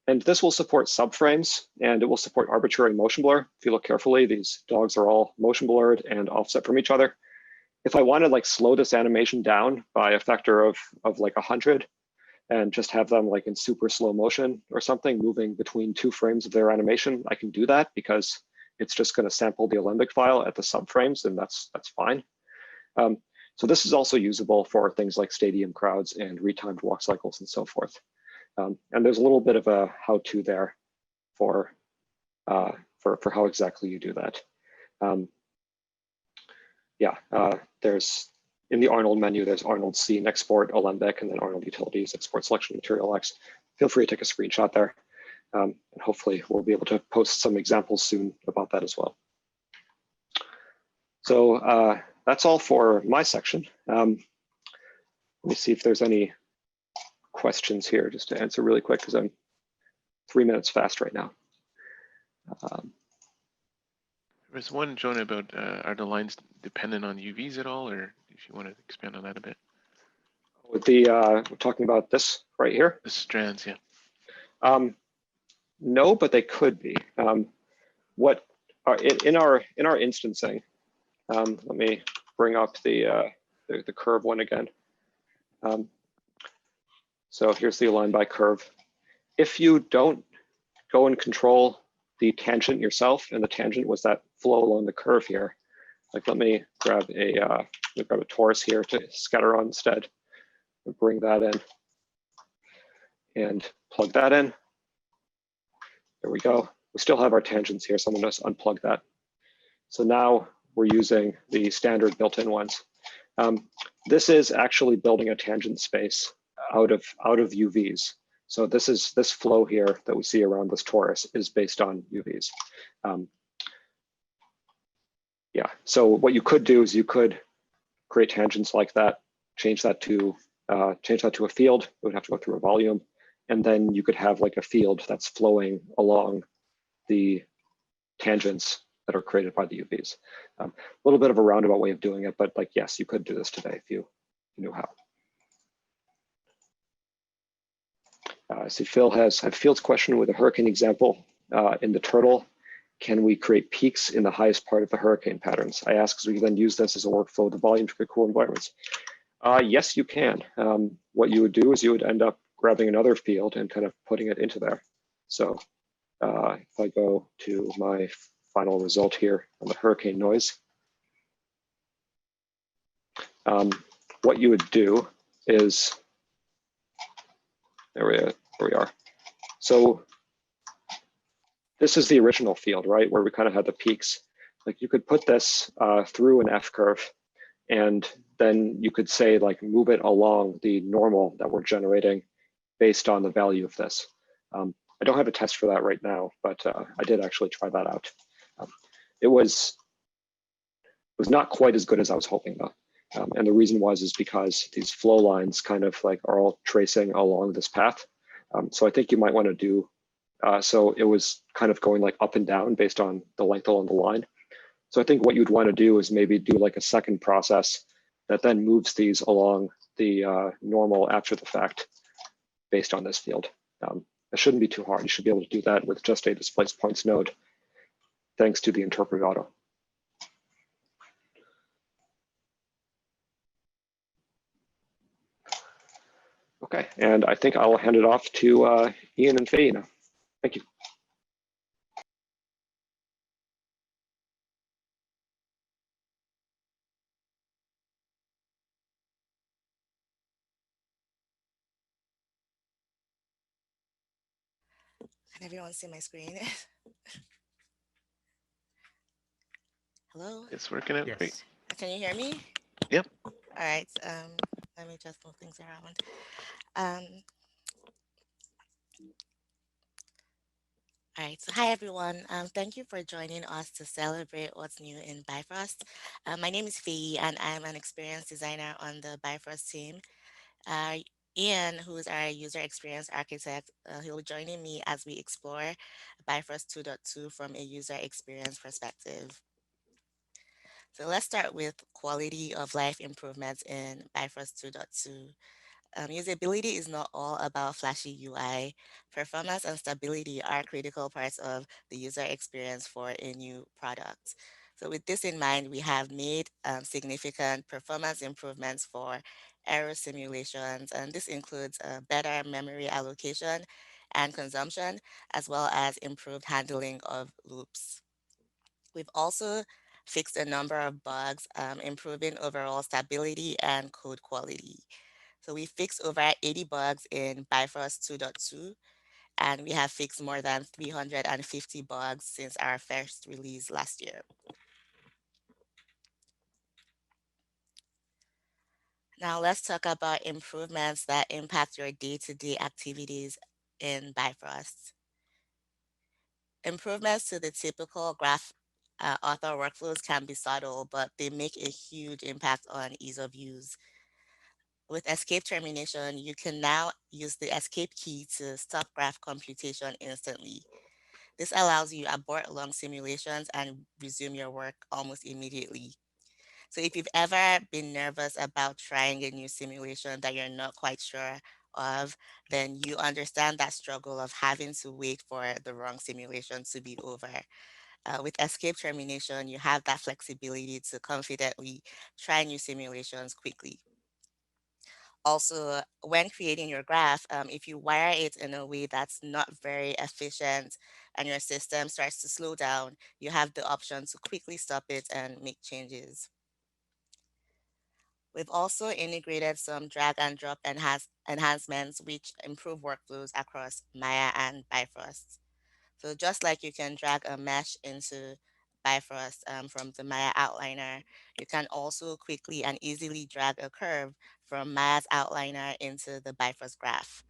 And this will support subframes, and it will support arbitrary motion blur. If you look carefully, these dogs are all motion blurred and offset from each other. If I want to like slow this animation down by a factor of like 100 and just have them like in super slow motion or something moving between 2 frames of their animation, I can do that because it's just going to sample the Alembic file at the subframes, and that's fine. So this is also usable for things like stadium crowds and retimed walk cycles and so forth. And there's a little bit of a how-to there for how exactly you do that. There's in the ARNOLD menu, there's ARNOLD Scene Export Alembic, and then ARNOLD Utilities Export Selection Material X. Feel free to take a screenshot there. And hopefully we'll be able to post some examples soon about that as well. So that's all for my section. Let me see if there's any questions here just to answer really quick because I'm 3 minutes fast right now. There's one, Jonah, about are the lines dependent on UVs at all, or if you want to expand on that a bit? With the we're talking about this right here. The strands, yeah. No, but they could be. What are in our instancing? Let me bring up the curve one again. So here's the align by curve. If you don't go and control the tangent yourself, and the tangent was that flow along the curve here. Like let me grab a torus here to scatter on instead, and bring that in, and plug that in. There we go. We still have our tangents here, so I'm going to unplug that. So now we're using the standard built-in ones. This is actually building a tangent space out of UVs. So this flow here that we see around this torus is based on UVs. Yeah, so what you could do is you could create tangents like that, change that to a field. It would have to go through a volume, and then you could have like a field that's flowing along the tangents that are created by the UVs. A little bit of a roundabout way of doing it, but like yes, you could do this today if you knew how. I see Phil has Field's question with a hurricane example in the turtle. Can we create peaks in the highest part of the hurricane patterns? I ask because we can then use this as a workflow of the volume to create cool environments. Yes, you can. What you would do is you would end up grabbing another field and kind of putting it into there. So if I go to my final result here on the hurricane noise, what you would do is, there we are. So this is the original field, right, where we kind of had the peaks. Like you could put this through an F curve, and then you could say like move it along the normal that we're generating based on the value of this. I don't have a test for that right now, but I did actually try that out. It was not quite as good as I was hoping though. And the reason is because these flow lines kind of like are all tracing along this path. So I think you might want to do, so it was kind of going like up and down based on the length along the line. So I think what you'd want to do is maybe do like a second process that then moves these along the normal after the fact based on this field. It shouldn't be too hard. You should be able to do that with just a displaced points node, thanks to the interpret auto. Okay, and I think I'll hand it off to Ian and Faye now. Thank you. Can everyone see my screen? Hello? It's working out great. Can you hear me? Yep. All right. Let me just move things around. Um, all right. So, hi everyone. Thank you for joining us to celebrate what's new in Bifrost. My name is Faye, and I'm an experienced designer on the Bifrost team. Uh, Ian, who is our user experience architect, he'll be joining me as we explore Bifrost 2.2 from a user experience perspective. So let's start with quality of life improvements in Bifrost 2.2. Usability is not all about flashy UI. Performance and stability are critical parts of the user experience for a new product. So with this in mind, we have made significant performance improvements for error simulations, and this includes better memory allocation and consumption, as well as improved handling of loops. We've also fixed a number of bugs, improving overall stability and code quality. So we fixed over 80 bugs in Bifrost 2.2, and we have fixed more than 350 bugs since our first release last year. Now let's talk about improvements that impact your day-to-day activities in Bifrost. Improvements to the typical graph author workflows can be subtle, but they make a huge impact on ease of use. With escape termination, you can now use the escape key to stop graph computation instantly. This allows you abort long simulations and resume your work almost immediately. So if you've ever been nervous about trying a new simulation that you're not quite sure of, then you understand that struggle of having to wait for the wrong simulation to be over. With escape termination, you have that flexibility to confidently try new simulations quickly. Also, when creating your graph, if you wire it in a way that's not very efficient and your system starts to slow down, you have the option to quickly stop it and make changes. We've also integrated some drag and drop enhancements which improve workflows across Maya and Bifrost. So just like you can drag a mesh into Bifrost from the Maya outliner, you can also quickly and easily drag a curve from Maya's outliner into the Bifrost graph.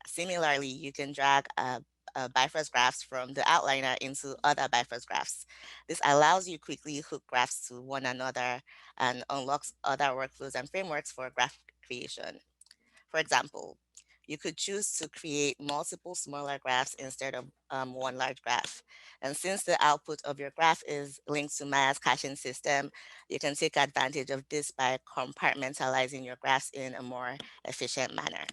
Similarly, you can drag Bifrost graphs from the outliner into other Bifrost graphs. This allows you quickly hook graphs to one another and unlocks other workflows and frameworks for graph creation. For example, you could choose to create multiple smaller graphs instead of one large graph. And since the output of your graph is linked to Maya's caching system, you can take advantage of this by compartmentalizing your graphs in a more efficient manner.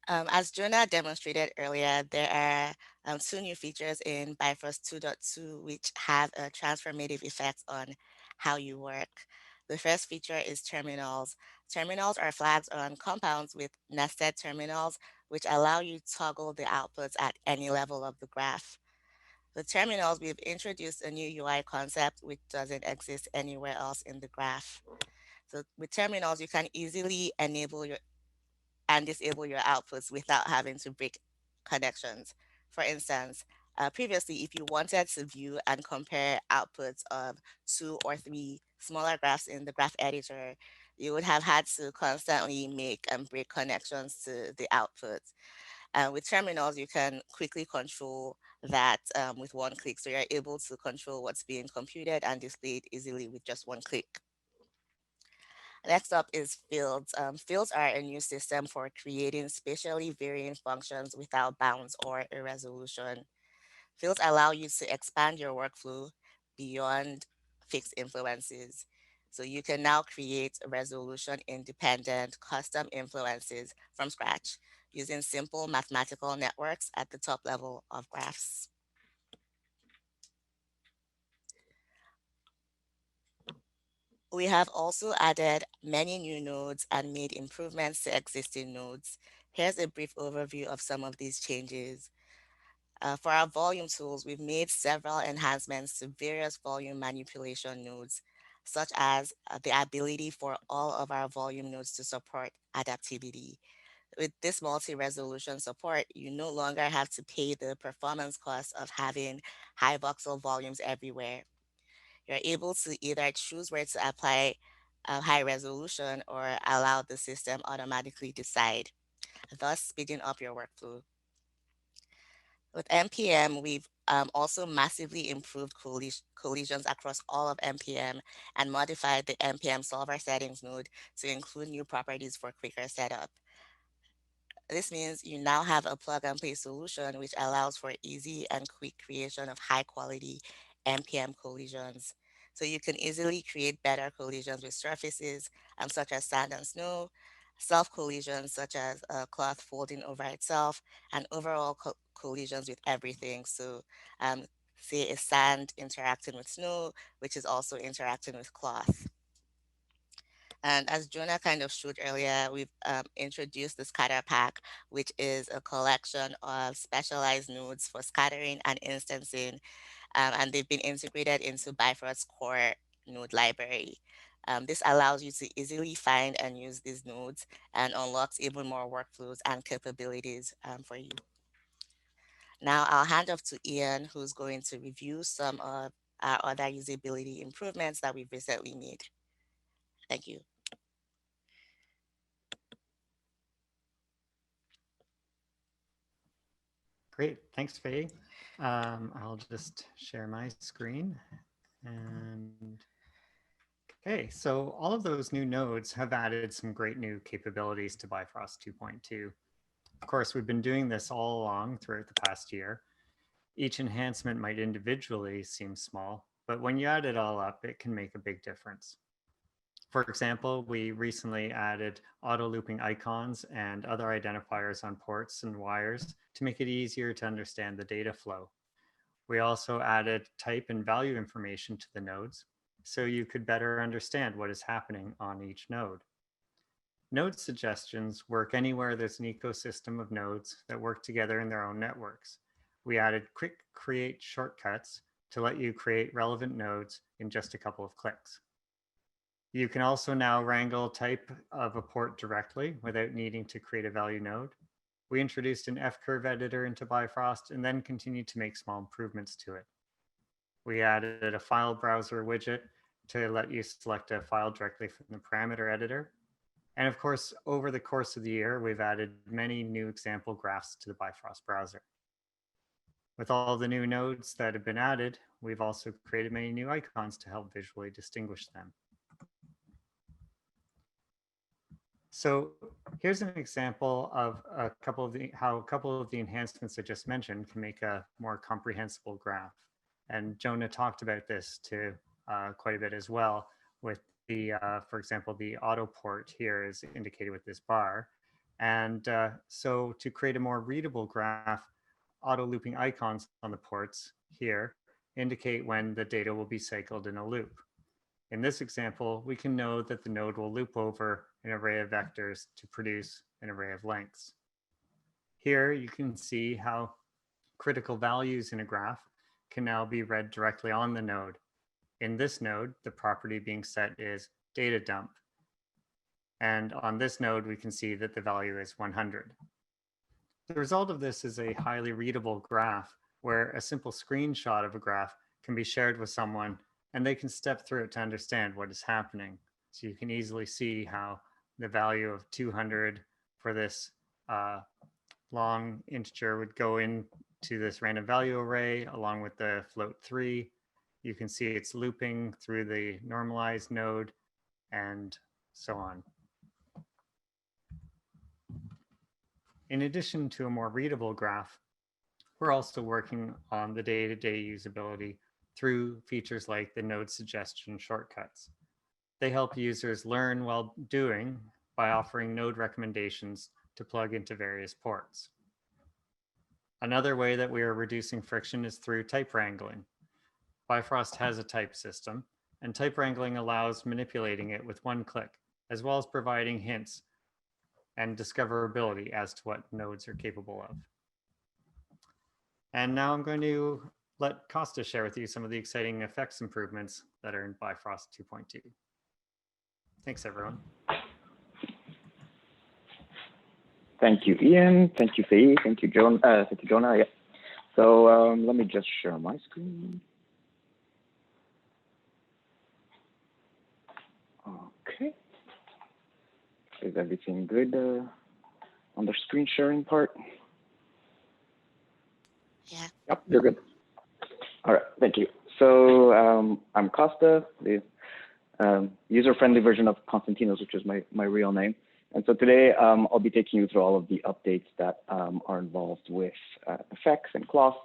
As Jonah demonstrated earlier, there are two new features in Bifrost 2.2 which have a transformative effect on how you work. The first feature is terminals. Terminals are flags on compounds with nested terminals, which allow you to toggle the outputs at any level of the graph. The terminals, we've introduced a new UI concept which doesn't exist anywhere else in the graph. So with terminals, you can easily enable your and disable your outputs without having to break connections. For instance, previously, if you wanted to view and compare outputs of 2 or 3 smaller graphs in the graph editor, you would have had to constantly make and break connections to the outputs. With terminals, you can quickly control that with one click. So you're able to control what's being computed and displayed easily with just one click. Next up is fields. Fields are a new system for creating spatially varying functions without bounds or a resolution. Fields allow you to expand your workflow beyond fixed influences. So you can now create resolution independent custom influences from scratch using simple mathematical networks at the top level of graphs. We have also added many new nodes and made improvements to existing nodes. Here's a brief overview of some of these changes. For our volume tools, we've made several enhancements to various volume manipulation nodes, such as the ability for all of our volume nodes to support adaptivity. With this multi-resolution support, you no longer have to pay the performance cost of having high voxel volumes everywhere. You're able to either choose where to apply a high resolution or allow the system automatically decide, thus speeding up your workflow. With NPM, we've also massively improved collisions across all of NPM and modified the NPM solver settings node to include new properties for quicker setup. This means you now have a plug and play solution which allows for easy and quick creation of high quality NPM collisions. So you can easily create better collisions with surfaces such as sand and snow, self collisions such as a cloth folding over itself, and overall collisions with everything. So say a sand interacting with snow, which is also interacting with cloth. And as Jonah kind of showed earlier, we've introduced the scatter pack, which is a collection of specialized nodes for scattering and instancing, and they've been integrated into Bifrost's core node library. This allows you to easily find and use these nodes and unlocks even more workflows and capabilities for you. Now I'll hand off to Ian, who's going to review some of our other usability improvements that we've recently made. Thank you. Great, thanks, Faye. I'll just share my screen. And okay, so all of those new nodes have added some great new capabilities to Bifrost 2.2. Of course, we've been doing this all along throughout the past year. Each enhancement might individually seem small, but when you add it all up, it can make a big difference. For example, we recently added auto looping icons and other identifiers on ports and wires to make it easier to understand the data flow. We also added type and value information to the nodes, so you could better understand what is happening on each node. Node suggestions work anywhere there's an ecosystem of nodes that work together in their own networks. We added quick create shortcuts to let you create relevant nodes in just a couple of clicks. You can also now wrangle type of a port directly without needing to create a value node. We introduced an F-curve editor into Bifrost and then continued to make small improvements to it. We added a file browser widget to let you select a file directly from the parameter editor. And of course, over the course of the year, we've added many new example graphs to the Bifrost browser. With all the new nodes that have been added, we've also created many new icons to help visually distinguish them. So here's an example of how a couple of the enhancements I just mentioned can make a more comprehensible graph. And Jonah talked about this too quite a bit as well with the, for example, the auto port here is indicated with this bar. And so to create a more readable graph, auto looping icons on the ports here indicate when the data will be cycled in a loop. In this example, we can know that the node will loop over an array of vectors to produce an array of lengths. Here you can see how critical values in a graph can now be read directly on the node. In this node, the property being set is data dump. And on this node, we can see that the value is 100. The result of this is a highly readable graph where a simple screenshot of a graph can be shared with someone and they can step through it to understand what is happening. So you can easily see how the value of 200 for this long integer would go into this random value array along with the float 3. You can see it's looping through the normalized node and so on. In addition to a more readable graph, we're also working on the day-to-day usability through features like the node suggestion shortcuts. They help users learn while doing by offering node recommendations to plug into various ports. Another way that we are reducing friction is through type wrangling. Bifrost has a type system, and type wrangling allows manipulating it with one click, as well as providing hints and discoverability as to what nodes are capable of. And now I'm going to let Costa share with you some of the exciting effects improvements that are in Bifrost 2.2. Thanks, everyone. Thank you, Ian. Thank you, Faye. Thank you, Jonah. Yeah. So let me just share my screen. Okay. Is everything good on the screen sharing part? Yeah. Yep, you're good. All right, thank you. So I'm Costa, the user-friendly version of Konstantinos, which is my real name. And so today I'll be taking you through all of the updates that are involved with effects and cloth.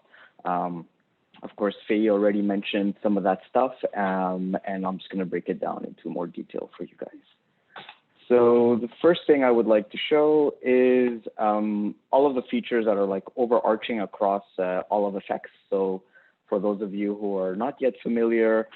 Of course, Faye already mentioned some of that stuff, and I'm just going to break it down into more detail for you guys. So the first thing I would like to show is all of the features that are like overarching across all of effects. So for those of you who are not yet familiar,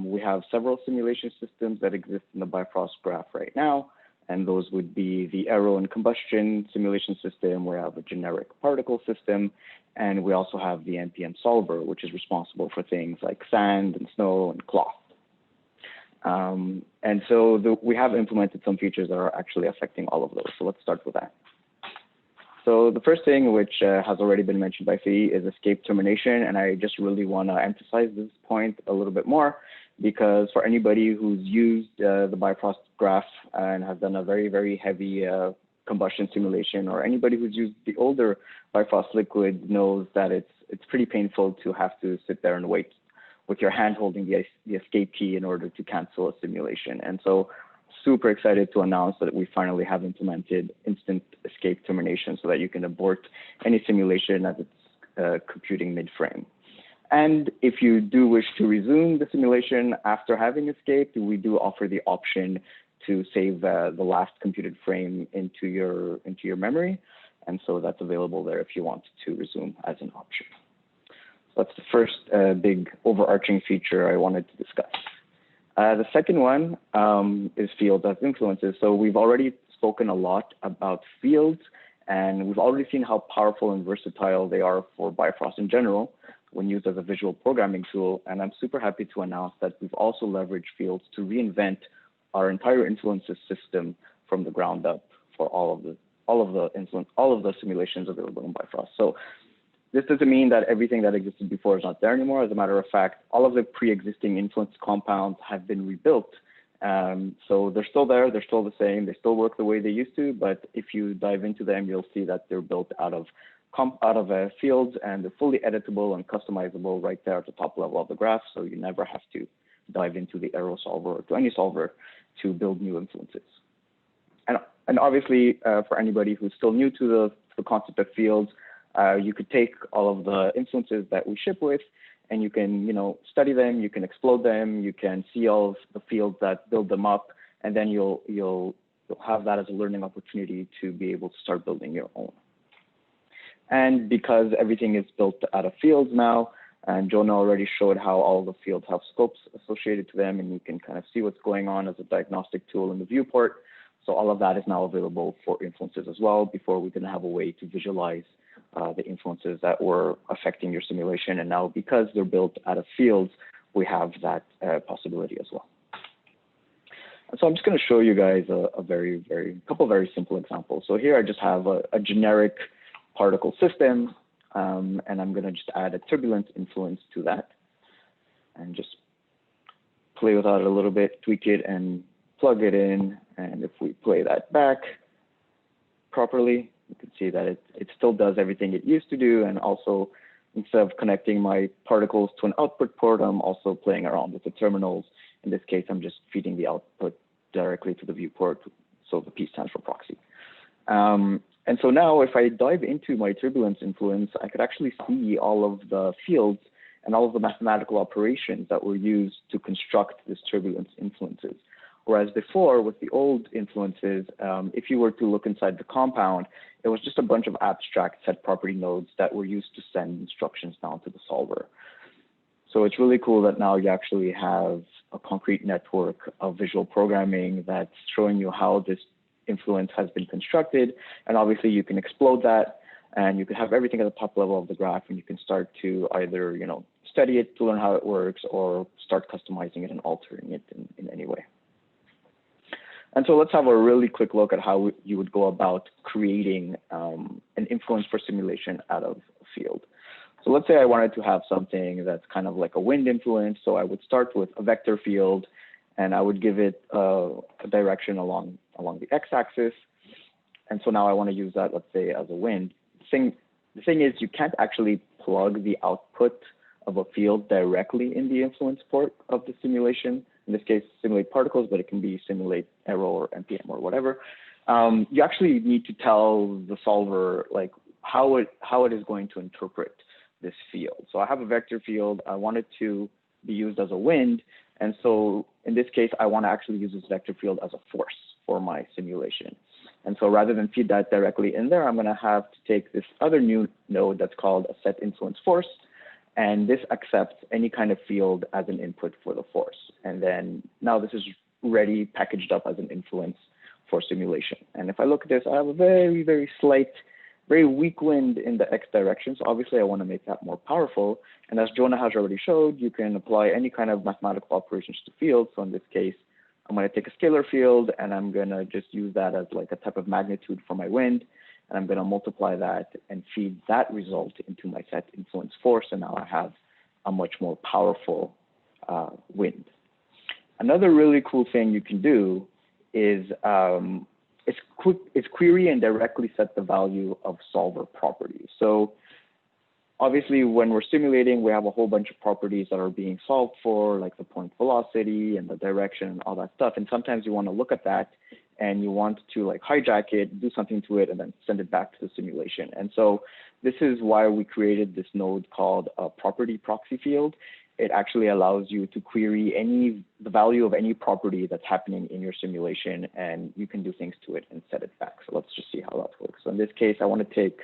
we have several simulation systems that exist in the Bifrost graph right now. And those would be the aero and combustion simulation system. We have a generic particle system, and we also have the NPM solver, which is responsible for things like sand and snow and cloth. And so we have implemented some features that are actually affecting all of those. So let's start with that. So the first thing, which has already been mentioned by Faye, is escape termination. And I just really want to emphasize this point a little bit more, because for anybody who's used the Bifrost graph and has done a very, very heavy combustion simulation, or anybody who's used the older Bifrost liquid knows that it's pretty painful to have to sit there and wait with your hand holding the escape key in order to cancel a simulation. And so super excited to announce that we finally have implemented instant escape termination so that you can abort any simulation as it's computing mid-frame. And if you do wish to resume the simulation after having escaped, we do offer the option to save the last computed frame into your memory. And so that's available there if you want to resume as an option. So that's the first big overarching feature I wanted to discuss. The second one is fields as influences. So we've already spoken a lot about fields, and we've already seen how powerful and versatile they are for Bifrost in general when used as a visual programming tool. And I'm super happy to announce that we've also leveraged fields to reinvent our entire influences system from the ground up for all of the simulations available in Bifrost. So this doesn't mean that everything that existed before is not there anymore. As a matter of fact, all of the pre-existing influence compounds have been rebuilt. So they're still there, they're still the same, they still work the way they used to, but if you dive into them, you'll see that they're built out of fields, and they're fully editable and customizable right there at the top level of the graph. So you never have to dive into the arrow solver or to any solver to build new influences. And obviously, for anybody who's still new to the concept of fields, you could take all of the influences that we ship with, and you can, study them, you can explode them, you can see all of the fields that build them up, and then you'll have that as a learning opportunity to be able to start building your own. And because everything is built out of fields now, and Jonah already showed how all the fields have scopes associated to them, and you can kind of see what's going on as a diagnostic tool in the viewport. So all of that is now available for influences as well. Before, we didn't have a way to visualize the influences that were affecting your simulation. And now, because they're built out of fields, we have that possibility as well. And so I'm just going to show you guys a couple very simple examples. So here I just have a generic particle system, and I'm going to just add a turbulence influence to that and just play with that a little bit, tweak it, and plug it in. And if we play that back properly, you can see that it still does everything it used to do. And also, instead of connecting my particles to an output port, I'm also playing around with the terminals. In this case, I'm just feeding the output directly to the viewport. So the P stands for proxy. And so now if I dive into my turbulence influence, I could actually see all of the fields and all of the mathematical operations that were used to construct this turbulence influences. Whereas before, with the old influences, if you were to look inside the compound, it was just a bunch of abstract set property nodes that were used to send instructions down to the solver. So it's really cool that now you actually have a concrete network of visual programming that's showing you how this influence has been constructed. And obviously, you can explode that, and you can have everything at the top level of the graph, and you can start to either study it to learn how it works, or start customizing it and altering it in any way. And so let's have a really quick look at how you would go about creating an influence for simulation out of a field. So let's say I wanted to have something that's kind of like a wind influence. So I would start with a vector field, and I would give it a direction along the x-axis. And so now I want to use that, let's say, as a wind. The thing is, you can't actually plug the output of a field directly in the influence port of the simulation. In this case, simulate particles, but it can be simulate arrow or NPM or whatever. You actually need to tell the solver like how it is going to interpret this field. So I have a vector field. I want it to be used as a wind. And so in this case, I want to actually use this vector field as a force for my simulation. And so rather than feed that directly in there, I'm going to have to take this other new node that's called a set influence force. And this accepts any kind of field as an input for the force. And then now this is ready, packaged up as an influence for simulation. And if I look at this, I have a very, very slight, very weak wind in the x direction. So obviously I want to make that more powerful. And as Jonah has already showed, you can apply any kind of mathematical operations to fields. So in this case, I'm going to take a scalar field and I'm going to just use that as like a type of magnitude for my wind. And I'm going to multiply that and feed that result into my set influence force. And now I have a much more powerful wind. Another really cool thing you can do is query and directly set the value of solver properties. So obviously, when we're simulating, we have a whole bunch of properties that are being solved for, like the point velocity and the direction and all that stuff. And sometimes you want to look at that and you want to like hijack it, do something to it, and then send it back to the simulation. And so this is why we created this node called a property proxy field. It actually allows you to query the value of any property that's happening in your simulation, and you can do things to it and set it back. So let's just see how that works. So in this case, I want to take,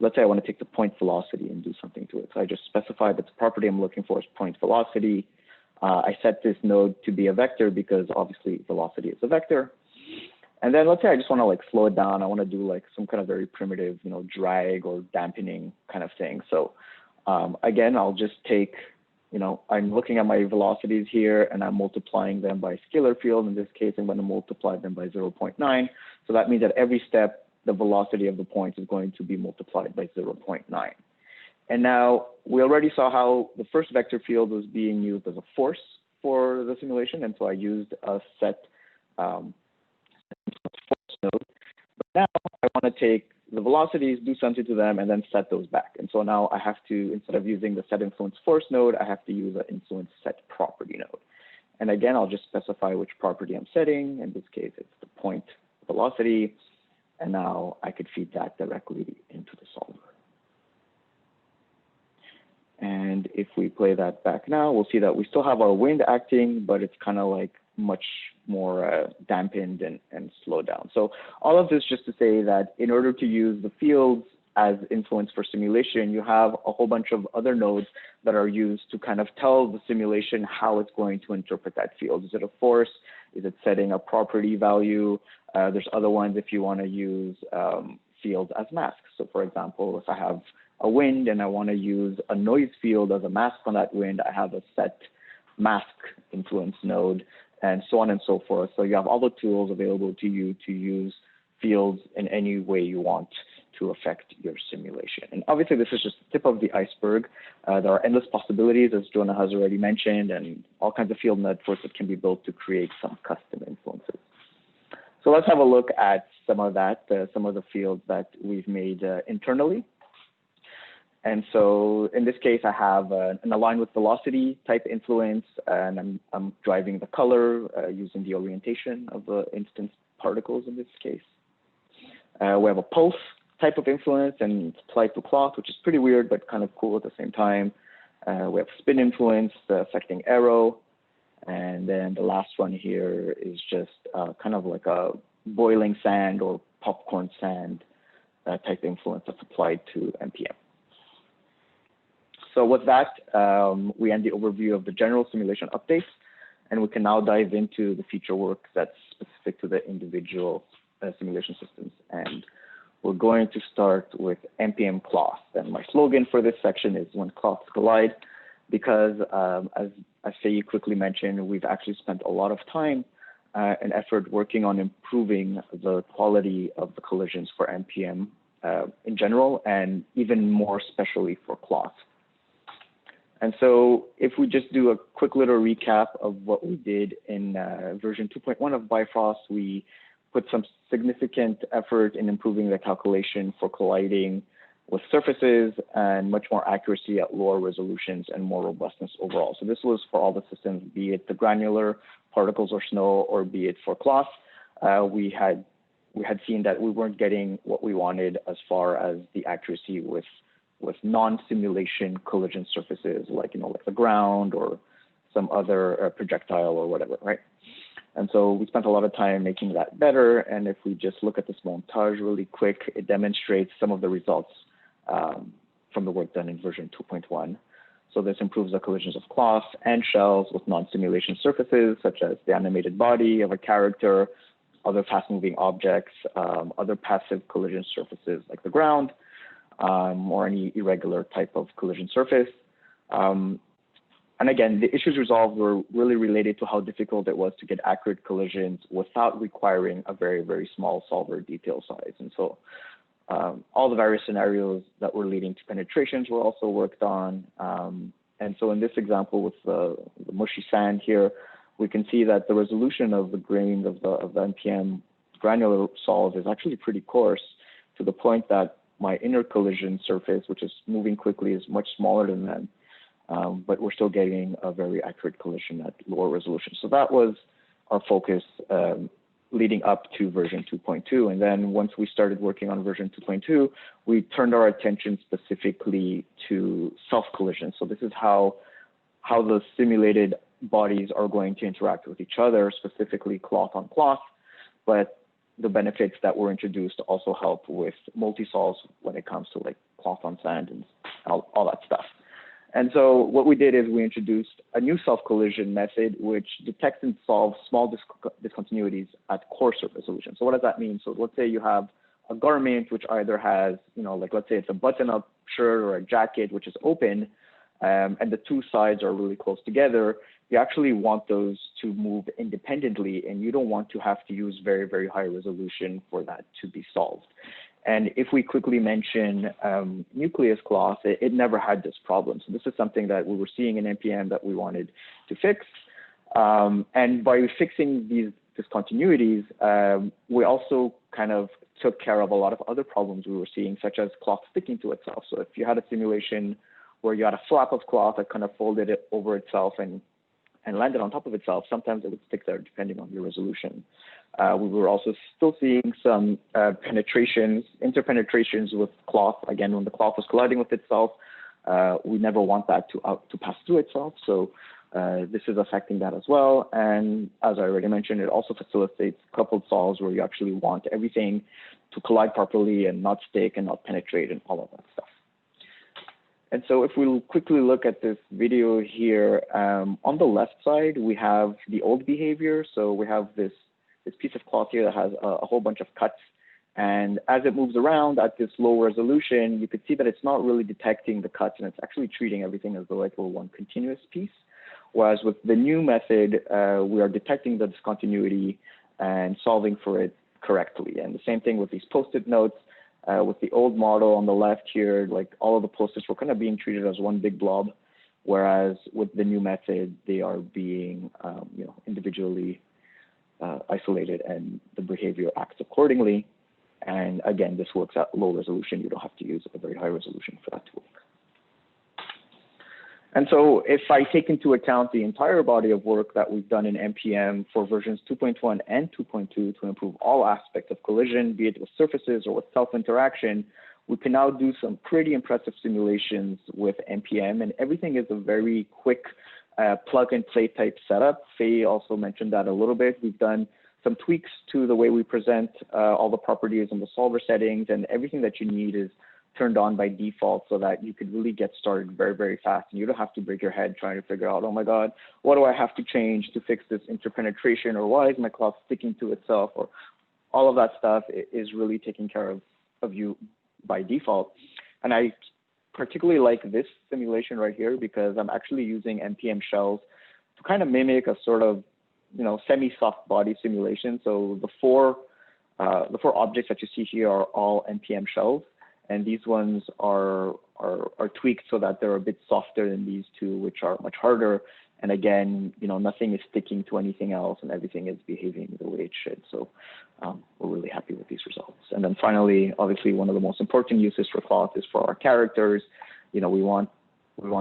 let's say I want to take the point velocity and do something to it. So I just specify that the property I'm looking for is point velocity. I set this node to be a vector because obviously velocity is a vector. And then let's say I just want to like slow it down. I want to do like some kind of very primitive, drag or dampening kind of thing. So again, I'll just take, I'm looking at my velocities here and I'm multiplying them by scalar field. In this case, I'm going to multiply them by 0.9. So that means that every step, the velocity of the point is going to be multiplied by 0.9. And now we already saw how the first vector field was being used as a force for the simulation. And so I used a set force node. But now I want to take the velocities, do something to them, and then set those back. And so now I have to, instead of using the set influence force node, I have to use an influence set property node. And again, I'll just specify which property I'm setting. In this case, it's the point velocity. And now I could feed that directly into the solver. And if we play that back now, we'll see that we still have our wind acting, but it's kind of like much more dampened and slowed down. So all of this just to say that in order to use the fields as influence for simulation, you have a whole bunch of other nodes that are used to kind of tell the simulation how it's going to interpret that field. Is it a force? Is it setting a property value? There's other ones if you want to use fields as masks. So for example, if I have a wind and I want to use a noise field as a mask on that wind, I have a set mask influence node, and so on and so forth. So you have all the tools available to you to use fields in any way you want to affect your simulation. And obviously, this is just the tip of the iceberg. There are endless possibilities, as Jonah has already mentioned, and all kinds of field networks that can be built to create some custom influences. So let's have a look at some of that, some of the fields that we've made internally. And so in this case, I have an align with velocity type influence, and I'm driving the color using the orientation of the instance particles in this case. We have a pulse type of influence, and it's applied to cloth, which is pretty weird, but kind of cool at the same time. We have spin influence affecting arrow. And then the last one here is just kind of like a boiling sand or popcorn sand type influence that's applied to NPM. So with that, we end the overview of the general simulation updates, and we can now dive into the feature work that's specific to the individual simulation systems. And we're going to start with NPM cloth. And my slogan for this section is when cloths collide, because as Faye quickly mentioned, we've actually spent a lot of time an effort working on improving the quality of the collisions for NPM in general, and even more especially for cloth. And so if we just do a quick little recap of what we did in version 2.1 of Bifrost, we put some significant effort in improving the calculation for colliding with surfaces and much more accuracy at lower resolutions and more robustness overall. So this was for all the systems, be it the granular particles or snow, or be it for cloth. We had seen that we weren't getting what we wanted as far as the accuracy with non-simulation collision surfaces, like like the ground or some other projectile or whatever, right? And so we spent a lot of time making that better. And if we just look at this montage really quick, it demonstrates some of the results from the work done in version 2.1. So this improves the collisions of cloth and shells with non-simulation surfaces, such as the animated body of a character, other fast-moving objects, other passive collision surfaces like the ground, or any irregular type of collision surface. And again, the issues resolved were really related to how difficult it was to get accurate collisions without requiring a very, very small solver detail size. And so all the various scenarios that were leading to penetrations were also worked on. And so in this example with the mushy sand here, we can see that the resolution of the grains of the NPM granular solve is actually pretty coarse, to the point that my inner collision surface, which is moving quickly, is much smaller than them. But we're still getting a very accurate collision at lower resolution. So that was our focus leading up to version 2.2. And then once we started working on version 2.2, we turned our attention specifically to self-collision. So this is how the simulated bodies are going to interact with each other, specifically cloth on cloth. But the benefits that were introduced also help with multi-solves when it comes to like cloth on sand and all that stuff. And so what we did is we introduced a new self-collision method, which detects and solves small discontinuities at coarser resolution. So what does that mean? So let's say you have a garment which either has, like let's say it's a button-up shirt or a jacket which is open, and the two sides are really close together. You actually want those to move independently, and you don't want to have to use very, very high resolution for that to be solved. And if we quickly mention nucleus cloth, it never had this problem. So this is something that we were seeing in NPM that we wanted to fix. And by fixing these discontinuities, we also kind of took care of a lot of other problems we were seeing, such as cloth sticking to itself. So if you had a simulation where you had a flap of cloth that kind of folded it over itself and landed on top of itself, sometimes it would stick there depending on your resolution. We were also still seeing some interpenetrations with cloth. Again, when the cloth was colliding with itself, we never want that to pass through itself. So this is affecting that as well. And as I already mentioned, it also facilitates coupled solves where you actually want everything to collide properly and not stick and not penetrate and all of that stuff. And so if we quickly look at this video here, on the left side, we have the old behavior. So we have this piece of cloth here that has a whole bunch of cuts. And as it moves around at this low resolution, you could see that it's not really detecting the cuts, and it's actually treating everything as though it were one continuous piece. Whereas with the new method, we are detecting the discontinuity and solving for it correctly. And the same thing with these Post-it notes. With the old model on the left here, like all of the Post-its were kind of being treated as one big blob, whereas with the new method, they are being individually isolated, and the behavior acts accordingly. And again, this works at low resolution. You don't have to use a very high resolution for that to work. And so if I take into account the entire body of work that we've done in NPM for versions 2.1 and 2.2 to improve all aspects of collision, be it with surfaces or with self-interaction, we can now do some pretty impressive simulations with NPM, and everything is a very quick plug and play type setup. Faye also mentioned that a little bit. We've done some tweaks to the way we present all the properties and the solver settings, and everything that you need is turned on by default so that you could really get started very, very fast. And you don't have to break your head trying to figure out, oh my God, what do I have to change to fix this interpenetration, or why is my cloth sticking to itself, or all of that stuff is really taken care of you by default. And I particularly like this simulation right here because I'm actually using NPM shells to kind of mimic a sort of semi-soft body simulation. So the four objects that you see here are all NPM shells, and these ones are tweaked so that they're a bit softer than these two, which are much harder. And again, nothing is sticking to anything else, and everything is behaving the way it should. So we're really happy with these results. And then finally, obviously, one of the most important uses for cloth is for our characters. We want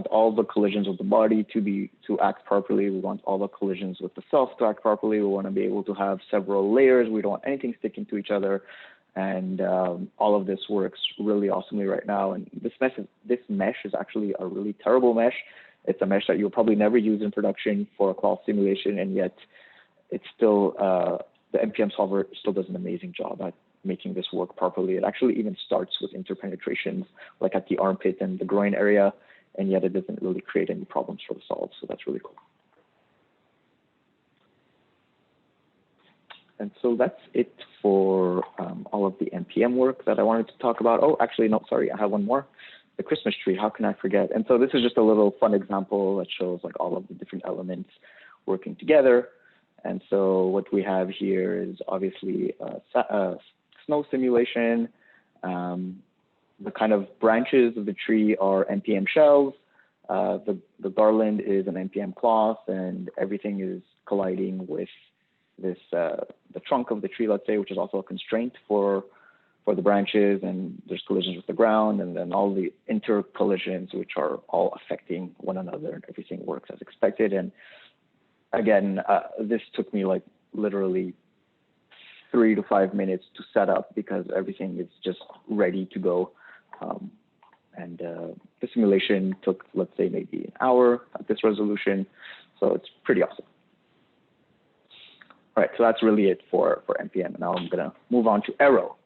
all the collisions of the body to act properly. We want all the collisions with the self to act properly. We want to be able to have several layers. We don't want anything sticking to each other. And all of this works really awesomely right now. And this mesh is actually a really terrible mesh. It's a mesh that you'll probably never use in production for a cloth simulation, and yet it's still, the NPM solver still does an amazing job at making this work properly. It actually even starts with interpenetrations, like at the armpit and the groin area, and yet it doesn't really create any problems for the solve. So that's really cool. And so that's it for all of the NPM work that I wanted to talk about. Oh, actually, no, sorry, I have one more. The Christmas tree, how can I forget? And so this is just a little fun example that shows like all of the different elements working together. And so what we have here is obviously a snow simulation. The kind of branches of the tree are NPM shells. The garland is an NPM cloth, and everything is colliding with this the trunk of the tree, let's say, which is also a constraint for the branches, and there's collisions with the ground, and then all the inter collisions, which are all affecting one another, and everything works as expected. And again, this took me like literally 3 to 5 minutes to set up because everything is just ready to go. And the simulation took, let's say, maybe an hour at this resolution. So it's pretty awesome. All right, so that's really it for NPM. Now I'm gonna move on to Aero.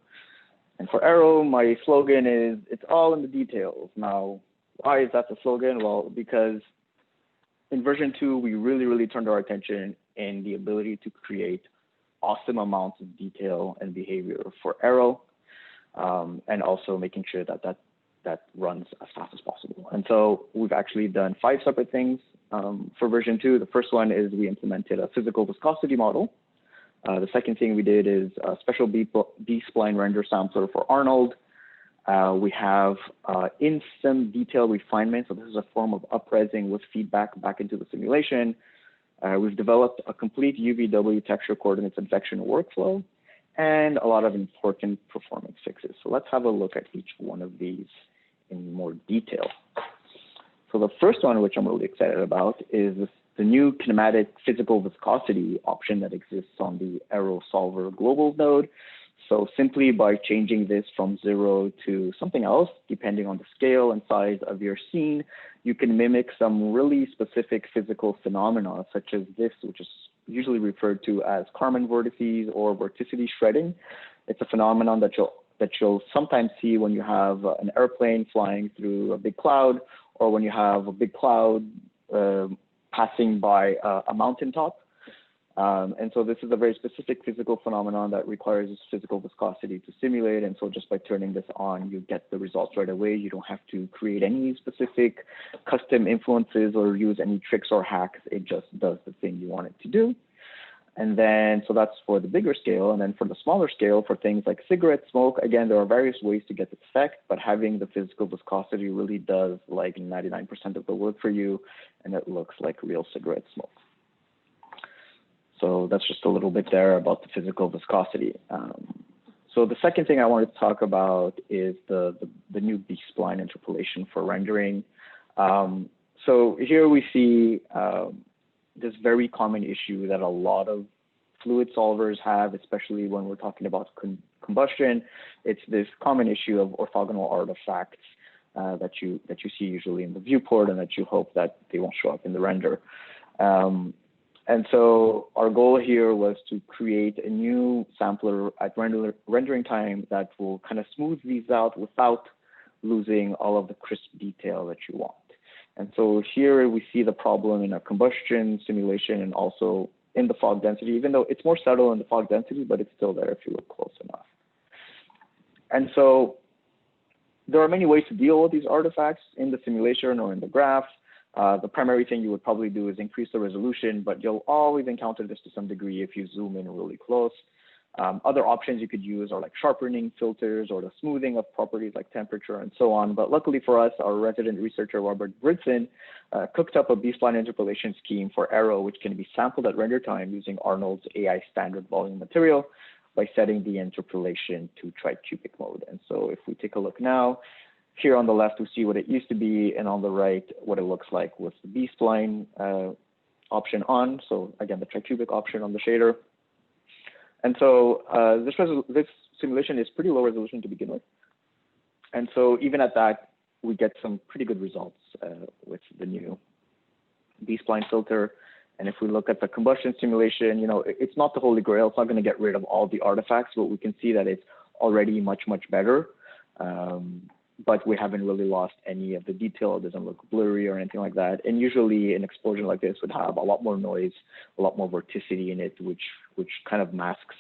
And for Aero, my slogan is, it's all in the details. Now, why is that the slogan? Well, because in version 2, we really turned our attention in the ability to create awesome amounts of detail and behavior for Aero, and also making sure that runs as fast as possible. And so we've actually done 5 separate things for version 2. The first one is we implemented a physical viscosity model. The second thing we did is a special B-spline render sampler for ARNOLD. We have in-sim detail refinement. So this is a form of upresing with feedback back into the simulation. We've developed a complete UVW texture coordinates and vector workflow, and a lot of important performance fixes. So let's have a look at each one of these in more detail. So the first one, which I'm really excited about, is the new kinematic physical viscosity option that exists on the Aero Solver global node. So simply by changing this from 0 to something else, depending on the scale and size of your scene, you can mimic some really specific physical phenomena, such as this, which is usually referred to as Karman vortices or vorticity shredding. It's a phenomenon that you'll sometimes see when you have an airplane flying through a big cloud, or when you have a big cloud passing by a mountaintop. And so this is a very specific physical phenomenon that requires physical viscosity to simulate. And so just by turning this on, you get the results right away. You don't have to create any specific custom influences or use any tricks or hacks. It just does the thing you want it to do. And then, so that's for the bigger scale. And then for the smaller scale, for things like cigarette smoke, again, there are various ways to get this effect, but having the physical viscosity really does like 99% of the work for you, and it looks like real cigarette smoke. So that's just a little bit there about the physical viscosity. So the second thing I wanted to talk about is the new B-spline interpolation for rendering. So here we see this very common issue that a lot of fluid solvers have, especially when we're talking about combustion. It's this common issue of orthogonal artifacts that you see usually in the viewport, and that you hope that they won't show up in the render. And so our goal here was to create a new sampler at rendering time that will kind of smooth these out without losing all of the crisp detail that you want. And so here we see the problem in a combustion simulation and also in the fog density, even though it's more subtle in the fog density, but it's still there if you look close enough. And so there are many ways to deal with these artifacts in the simulation or in the graph. The primary thing you would probably do is increase the resolution, but you'll always encounter this to some degree if you zoom in really close. Other options you could use are like sharpening filters or the smoothing of properties like temperature and so on. But luckily for us, our resident researcher, Robert Bridson, cooked up a B-spline interpolation scheme for Aero, which can be sampled at render time using ARNOLD's AI standard volume material by setting the interpolation to tricubic mode. And so if we take a look now, here on the left, we see what it used to be, and on the right, what it looks like with the B-spline option on. So again, the tricubic option on the shader. And so this simulation is pretty low resolution to begin with. And so even at that, we get some pretty good results with the new B-spline filter. And if we look at the combustion simulation, you know, it's not the holy grail. It's not going to get rid of all the artifacts, but we can see that it's already much, much better. But we haven't really lost any of the detail. It doesn't look blurry or anything like that. And usually an explosion like this would have a lot more noise, a lot more vorticity in it, which kind of masks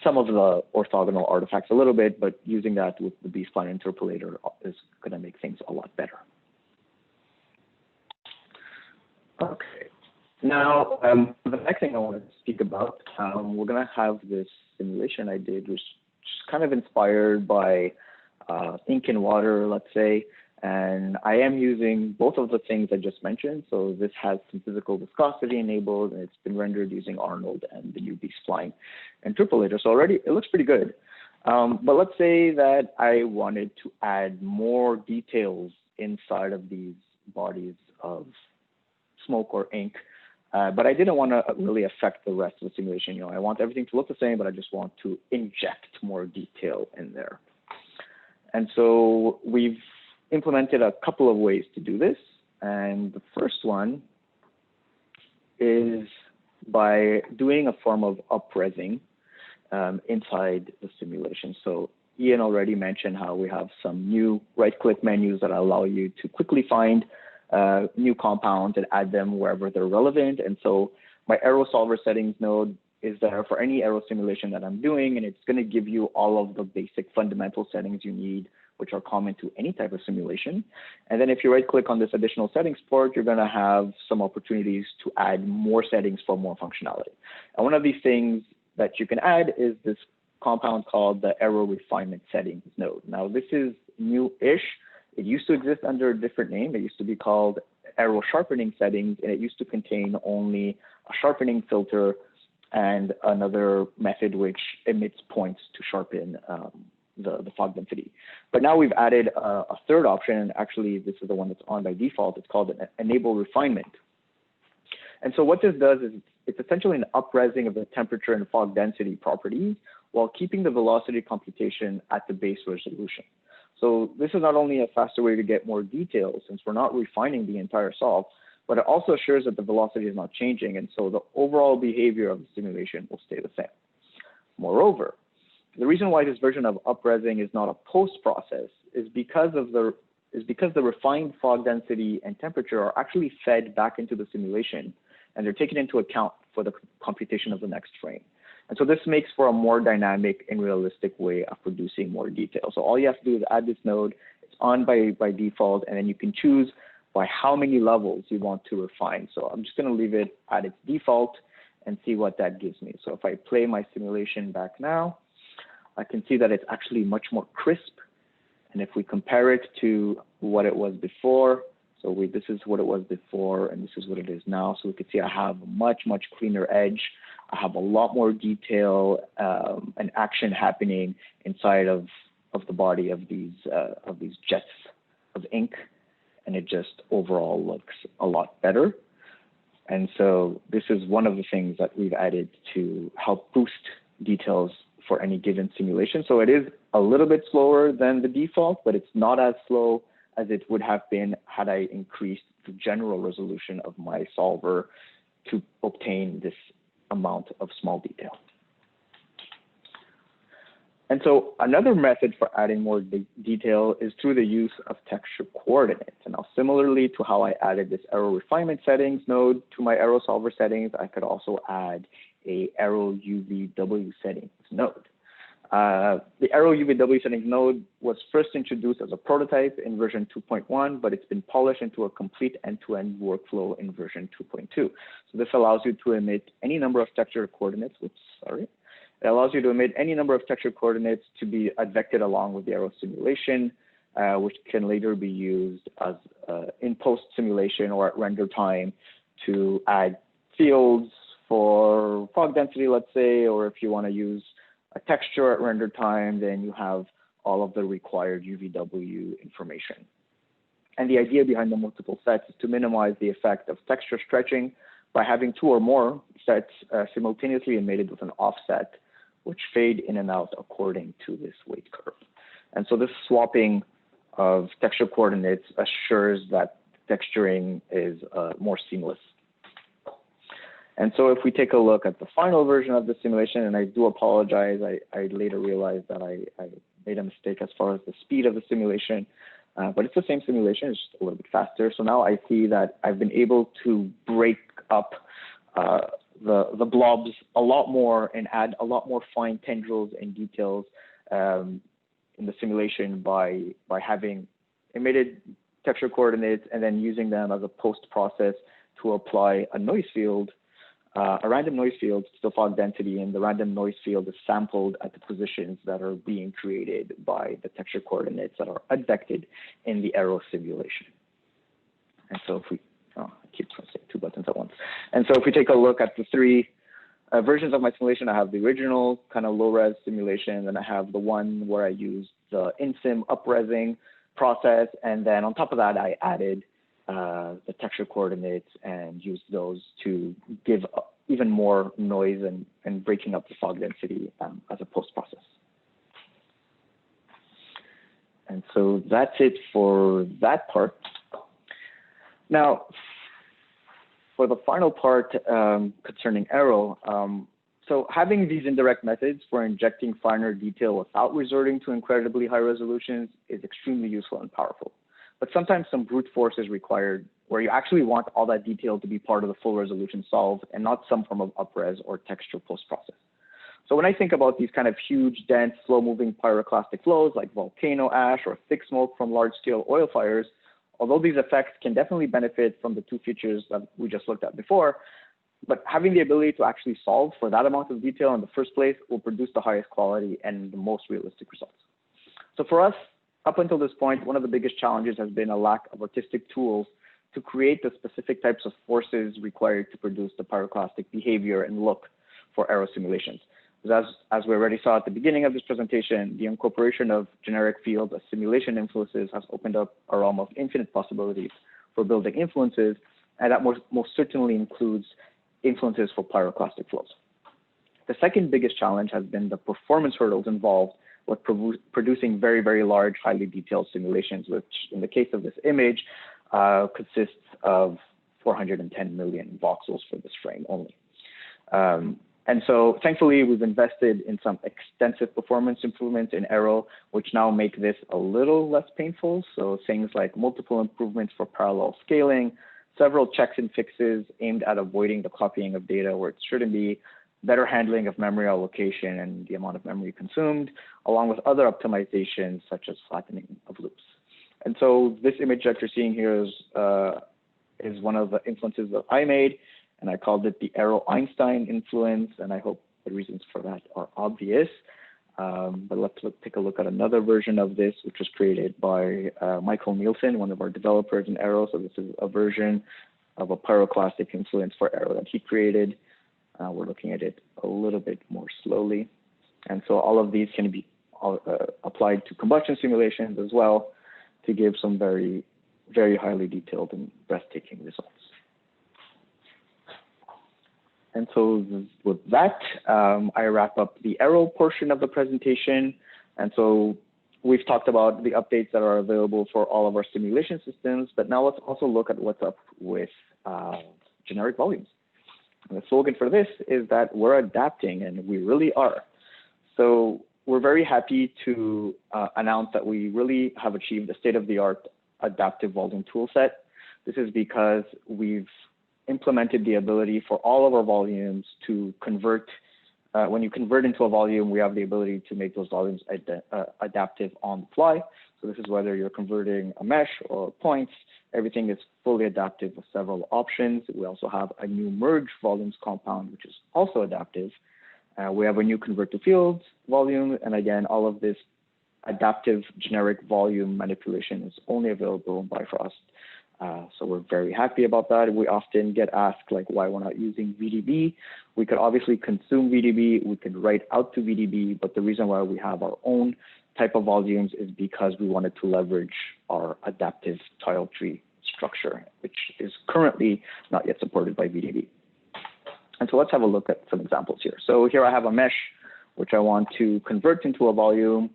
some of the orthogonal artifacts a little bit, but using that with the B-spline interpolator is going to make things a lot better. Okay. Now, the next thing I want to speak about, we're going to have this simulation I did, which is kind of inspired by ink and water, let's say, and I am using both of the things I just mentioned. So this has some physical viscosity enabled, and it's been rendered using ARNOLD and the new B-spline interpolator. So already it looks pretty good. But let's say that I wanted to add more details inside of these bodies of smoke or ink, but I didn't want to really affect the rest of the simulation. You know, I want everything to look the same, but I just want to inject more detail in there. And so we've implemented a couple of ways to do this. And the first one is by doing a form of up-resing inside the simulation. So Ian already mentioned how we have some new right-click menus that allow you to quickly find new compounds and add them wherever they're relevant. And so my Aero Solver settings node is there for any Aero simulation that I'm doing, and it's going to give you all of the basic fundamental settings you need, which are common to any type of simulation. And then if you right-click on this additional settings port, you're going to have some opportunities to add more settings for more functionality. And one of these things that you can add is this compound called the Aero Refinement Settings node. Now, this is new-ish. It used to exist under a different name. It used to be called Aero Sharpening Settings, and it used to contain only a sharpening filter and another method which emits points to sharpen the fog density. But now we've added a third option, and actually this is the one that's on by default. It's called an Enable Refinement. And so what this does is it's essentially an up-resing of the temperature and fog density properties while keeping the velocity computation at the base resolution. So this is not only a faster way to get more details since we're not refining the entire solve, but it also assures that the velocity is not changing, and so the overall behavior of the simulation will stay the same. Moreover, the reason why this version of up-resing is not a post process is because the refined fog density and temperature are actually fed back into the simulation, and they're taken into account for the computation of the next frame. And so this makes for a more dynamic and realistic way of producing more detail. So all you have to do is add this node. It's on by default, and then you can choose by how many levels you want to refine. So I'm just going to leave it at its default and see what that gives me. So if I play my simulation back now, I can see that it's actually much more crisp. And if we compare it to what it was before, so this is what it was before, and this is what it is now. So we can see I have a much, much cleaner edge. I have a lot more detail and action happening inside of the body of these jets of ink. And it just overall looks a lot better. And so this is one of the things that we've added to help boost details for any given simulation. So it is a little bit slower than the default, but it's not as slow as it would have been had I increased the general resolution of my solver to obtain this amount of small detail. And so another method for adding more detail is through the use of texture coordinates. And now similarly to how I added this Aero Refinement Settings node to my Aero Solver settings, I could also add a Aero UVW settings node. The Aero UVW setting node was first introduced as a prototype in version 2.1, but it's been polished into a complete end-to-end workflow in version 2.2. So this allows you to emit any number of texture coordinates. It allows you to emit any number of texture coordinates to be advected along with the Aero simulation, which can later be used as in post simulation or at render time to add fields for fog density, let's say, or if you want to use a texture at render time, then you have all of the required UVW information. And the idea behind the multiple sets is to minimize the effect of texture stretching by having 2 or more sets simultaneously emitted with an offset, which fade in and out according to this weight curve. And so this swapping of texture coordinates assures that texturing is more seamless. And so if we take a look at the final version of the simulation, and I do apologize, I later realized that I made a mistake as far as the speed of the simulation, but it's the same simulation, it's just a little bit faster. So now I see that I've been able to break up the blobs a lot more and add a lot more fine tendrils and details in the simulation by having emitted texture coordinates and then using them as a post process to apply a noise field, a random noise field to the fog density, and the random noise field is sampled at the positions that are being created by the texture coordinates that are advected in the Aero simulation. And so if we, I keep saying 2 buttons at once. And so if we take a look at the 3 versions of my simulation, I have the original kind of low-res simulation, and I have the one where I used the in-sim up-resing process, and then on top of that, I added the texture coordinates and used those to give even more noise and breaking up the fog density as a post-process. And so that's it for that part. Now, for the final part concerning Aero, so having these indirect methods for injecting finer detail without resorting to incredibly high resolutions is extremely useful and powerful. But sometimes some brute force is required where you actually want all that detail to be part of the full resolution solve and not some form of up-res or texture post-process. So when I think about these kind of huge, dense, slow-moving pyroclastic flows like volcano ash or thick smoke from large-scale oil fires, although these effects can definitely benefit from the 2 features that we just looked at before, but having the ability to actually solve for that amount of detail in the first place will produce the highest quality and the most realistic results. So for us, up until this point, one of the biggest challenges has been a lack of artistic tools to create the specific types of forces required to produce the pyroclastic behavior and look for Aero simulations. As we already saw at the beginning of this presentation, the incorporation of generic fields as simulation influences has opened up a realm of infinite possibilities for building influences, and that most certainly includes influences for pyroclastic flows. The second biggest challenge has been the performance hurdles involved with producing very, very large, highly detailed simulations, which in the case of this image consists of 410 million voxels for this frame only. And so thankfully, we've invested in some extensive performance improvements in Aero, which now make this a little less painful. So things like multiple improvements for parallel scaling, several checks and fixes aimed at avoiding the copying of data where it shouldn't be, better handling of memory allocation and the amount of memory consumed, along with other optimizations such as flattening of loops. And so this image that you're seeing here is one of the influences that I made, and I called it the Aero Einstein influence, and I hope the reasons for that are obvious. But let's take a look at another version of this, which was created by Michael Nielsen, one of our developers in Aero. So this is a version of a pyroclastic influence for Aero that he created. We're looking at it a little bit more slowly. And so all of these can be applied to combustion simulations as well to give some very, very highly detailed and breathtaking results. And so with that, I wrap up the Aero portion of the presentation. And so we've talked about the updates that are available for all of our simulation systems, but now let's also look at what's up with generic volumes. And the slogan for this is that we're adapting, and we really are. So we're very happy to announce that we really have achieved a state-of-the-art adaptive volume toolset. This is because we've implemented the ability for all of our volumes to convert when you convert into a volume, we have the ability to make those volumes adaptive on the fly. So this is whether you're converting a mesh or points, everything is fully adaptive with several options. We also have a new merge volumes compound, which is also adaptive. We have a new convert to fields volume. And again, all of this adaptive generic volume manipulation is only available in Bifrost. So we're very happy about that. We often get asked like why we're not using VDB. We could obviously consume VDB, we could write out to VDB, but the reason why we have our own type of volumes is because we wanted to leverage our adaptive tile tree structure, which is currently not yet supported by VDB. And so let's have a look at some examples here. So here I have a mesh, which I want to convert into a volume.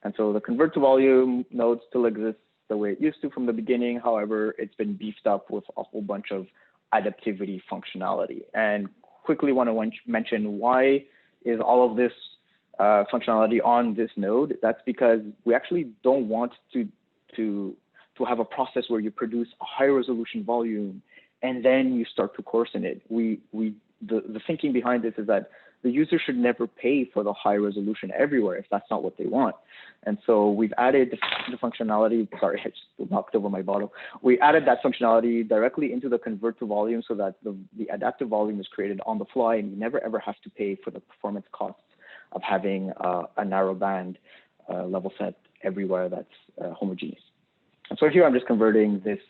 And so the convert to volume node still exists the way it used to from the beginning. However, it's been beefed up with a whole bunch of adaptivity functionality. And quickly want to mention why is all of this functionality on this node? That's because we actually don't want to have a process where you produce a high resolution volume and then you start to coarsen it. The thinking behind this is that the user should never pay for the high resolution everywhere if that's not what they want. And so we've added the functionality, sorry, I just knocked over my bottle. We added that functionality directly into the convert to volume so that the adaptive volume is created on the fly and you never ever have to pay for the performance costs of having a narrow band level set everywhere that's homogeneous. And so here I'm just converting this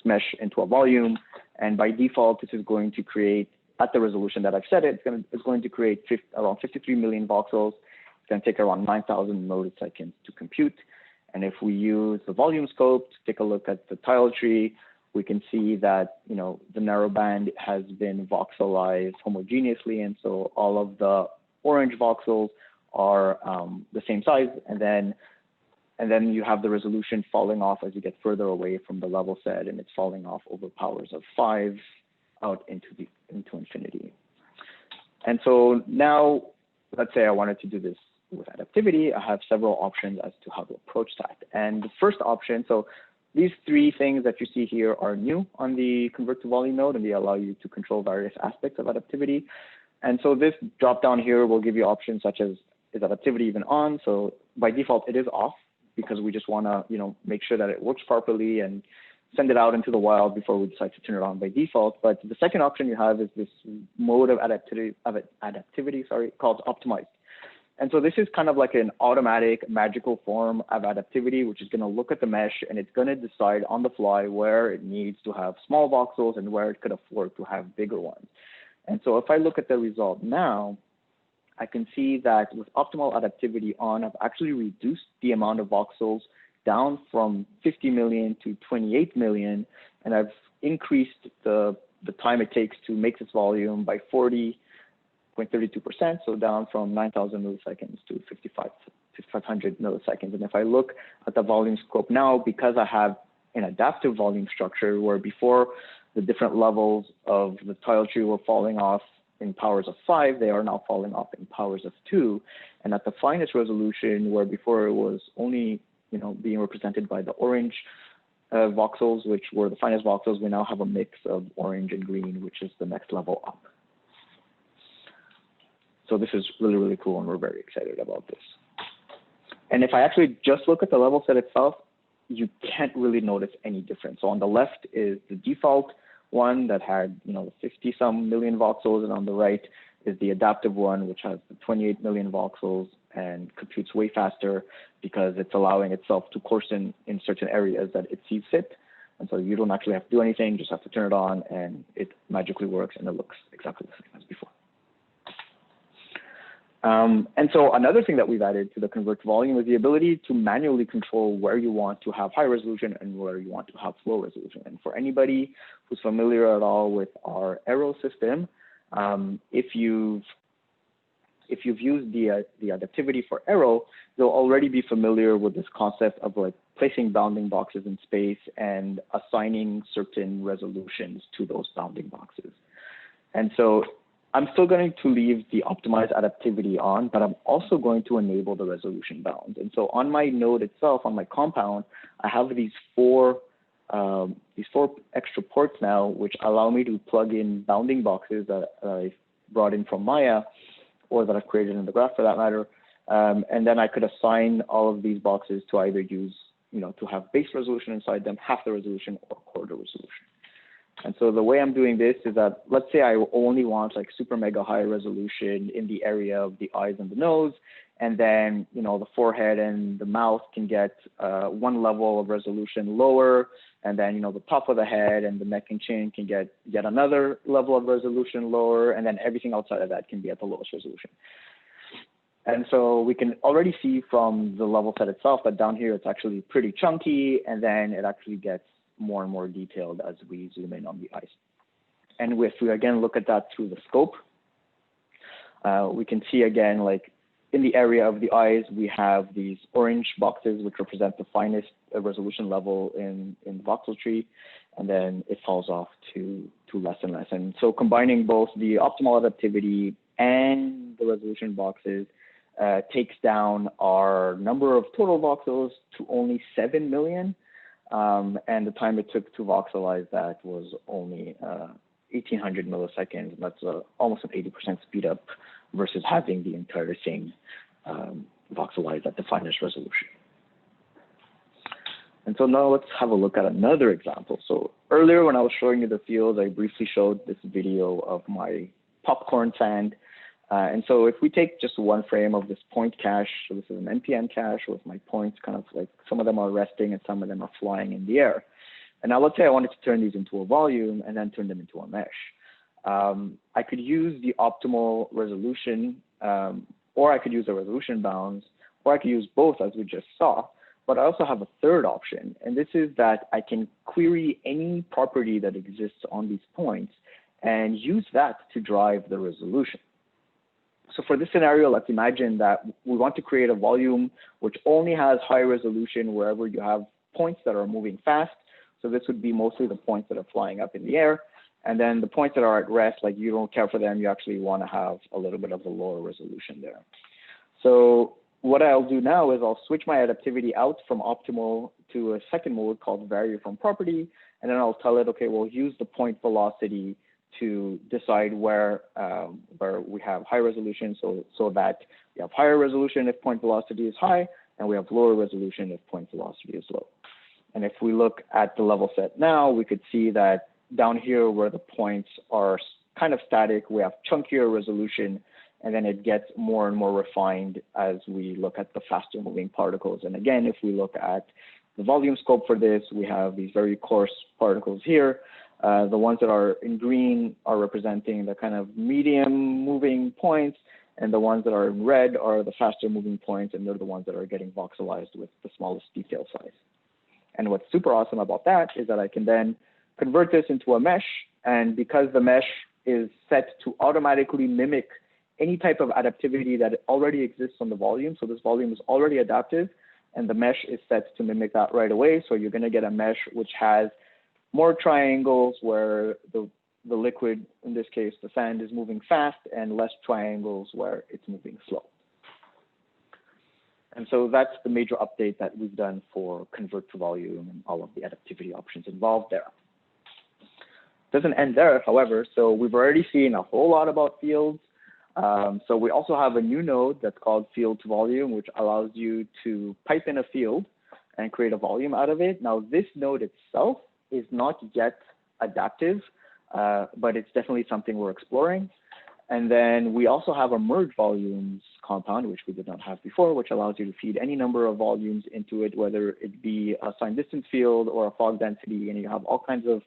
mesh into a volume. And by default, this is going to create, at the resolution that I've set it, it's going to create around 53 million voxels. It's going to take around 9,000 milliseconds to compute. And if we use the volume scope to take a look at the tile tree, we can see that the narrow band has been voxelized homogeneously. And so all of the orange voxels are the same size. And then you have the resolution falling off as you get further away from the level set, and it's falling off over powers of 5 out into infinity. And so now, let's say I wanted to do this with adaptivity. I have several options as to how to approach that. And the first option, so these three things that you see here are new on the convert to volume node, and they allow you to control various aspects of adaptivity. And so this drop down here will give you options such as, is adaptivity even on? So by default, it is off because we just want to make sure that it works properly and send it out into the wild before we decide to turn it on by default. But the second option you have is this mode of adaptivity called optimized. And so this is kind of like an automatic magical form of adaptivity, which is going to look at the mesh and it's going to decide on the fly where it needs to have small voxels and where it could afford to have bigger ones. And so if I look at the result now, I can see that with optimal adaptivity on, I've actually reduced the amount of voxels down from 50 million to 28 million, and I've increased the time it takes to make this volume by 40.32%, so down from 9,000 milliseconds to 5,500 milliseconds. And if I look at the volume scope now, because I have an adaptive volume structure where before the different levels of the tile tree were falling off in powers of 5, they are now falling off in powers of 2. And at the finest resolution, where before it was only being represented by the orange voxels, which were the finest voxels, we now have a mix of orange and green, which is the next level up. So this is really, really cool, and we're very excited about this. And if I actually just look at the level set itself, you can't really notice any difference. So on the left is the default one that had 50-some million voxels, and on the right is the adaptive one, which has the 28 million voxels and computes way faster because it's allowing itself to coarsen in certain areas that it sees fit. And so you don't actually have to do anything, you just have to turn it on and it magically works and it looks exactly the same as before. And so another thing that we've added to the convert to volume is the ability to manually control where you want to have high resolution and where you want to have low resolution. And for anybody who's familiar at all with our arrow system, if you've used the adaptivity for arrow, you'll already be familiar with this concept of like placing bounding boxes in space and assigning certain resolutions to those bounding boxes. And so I'm still going to leave the optimized adaptivity on, but I'm also going to enable the resolution bounds. And so on my node itself, on my compound, I have these four extra ports now, which allow me to plug in bounding boxes that I brought in from Maya. or that I've created in the graph for that matter. And then I could assign all of these boxes to either use, to have base resolution inside them, half the resolution, or quarter resolution. And so the way I'm doing this is that, let's say I only want like super mega high resolution in the area of the eyes and the nose, and then, the forehead and the mouth can get one level of resolution lower, and then, the top of the head and the neck and chin can get yet another level of resolution lower, and then everything outside of that can be at the lowest resolution. And so we can already see from the level set itself that down here it's actually pretty chunky, and then it actually gets more and more detailed as we zoom in on the eyes. And if we again look at that through the scope, we can see again, like in the area of the eyes, we have these orange boxes which represent the finest resolution level in the voxel tree, and then it falls off to less and less. And so combining both the optimal adaptivity and the resolution boxes takes down our number of total voxels to only 7 million. And the time it took to voxelize that was only 1800 milliseconds. That's almost an 80% speed up versus having the entire thing voxelized at the finest resolution. And so now let's have a look at another example. So earlier when I was showing you the fields, I briefly showed this video of my popcorn sand. And so if we take just one frame of this point cache, so this is an NPM cache with my points kind of like, some of them are resting and some of them are flying in the air. And now let's say I wanted to turn these into a volume and then turn them into a mesh. I could use the optimal resolution, or I could use the resolution bounds, or I could use both as we just saw. But I also have a third option, and this is that I can query any property that exists on these points and use that to drive the resolution. So for this scenario, let's imagine that we want to create a volume which only has high resolution wherever you have points that are moving fast. So this would be mostly the points that are flying up in the air. And then the points that are at rest, like you don't care for them, you actually want to have a little bit of a lower resolution there. So what I'll do now is I'll switch my adaptivity out from optimal to a second mode called vary from property. And then I'll tell it, okay, we'll use the point velocity to decide where we have high resolution, so that we have higher resolution if point velocity is high, and we have lower resolution if point velocity is low. And if we look at the level set now, we could see that down here where the points are kind of static, we have chunkier resolution, and then it gets more and more refined as we look at the faster moving particles. And again, if we look at the volume scope for this, we have these very coarse particles here. The ones that are in green are representing the kind of medium moving points, and the ones that are in red are the faster moving points, and they're the ones that are getting voxelized with the smallest detail size. And what's super awesome about that is that I can then convert this into a mesh, and because the mesh is set to automatically mimic any type of adaptivity that already exists on the volume, so this volume is already adaptive, and the mesh is set to mimic that right away, so you're going to get a mesh which has more triangles where the liquid, in this case, the sand, is moving fast, and less triangles where it's moving slow. And so that's the major update that we've done for convert to volume and all of the adaptivity options involved there. Doesn't end there, however, so we've already seen a whole lot about fields. So we also have a new node that's called field to volume, which allows you to pipe in a field and create a volume out of it. Now, this node itself is not yet adaptive, but it's definitely something we're exploring. And then we also have a merge volumes compound, which we did not have before, which allows you to feed any number of volumes into it, whether it be a sign distance field or a fog density, and you have all kinds of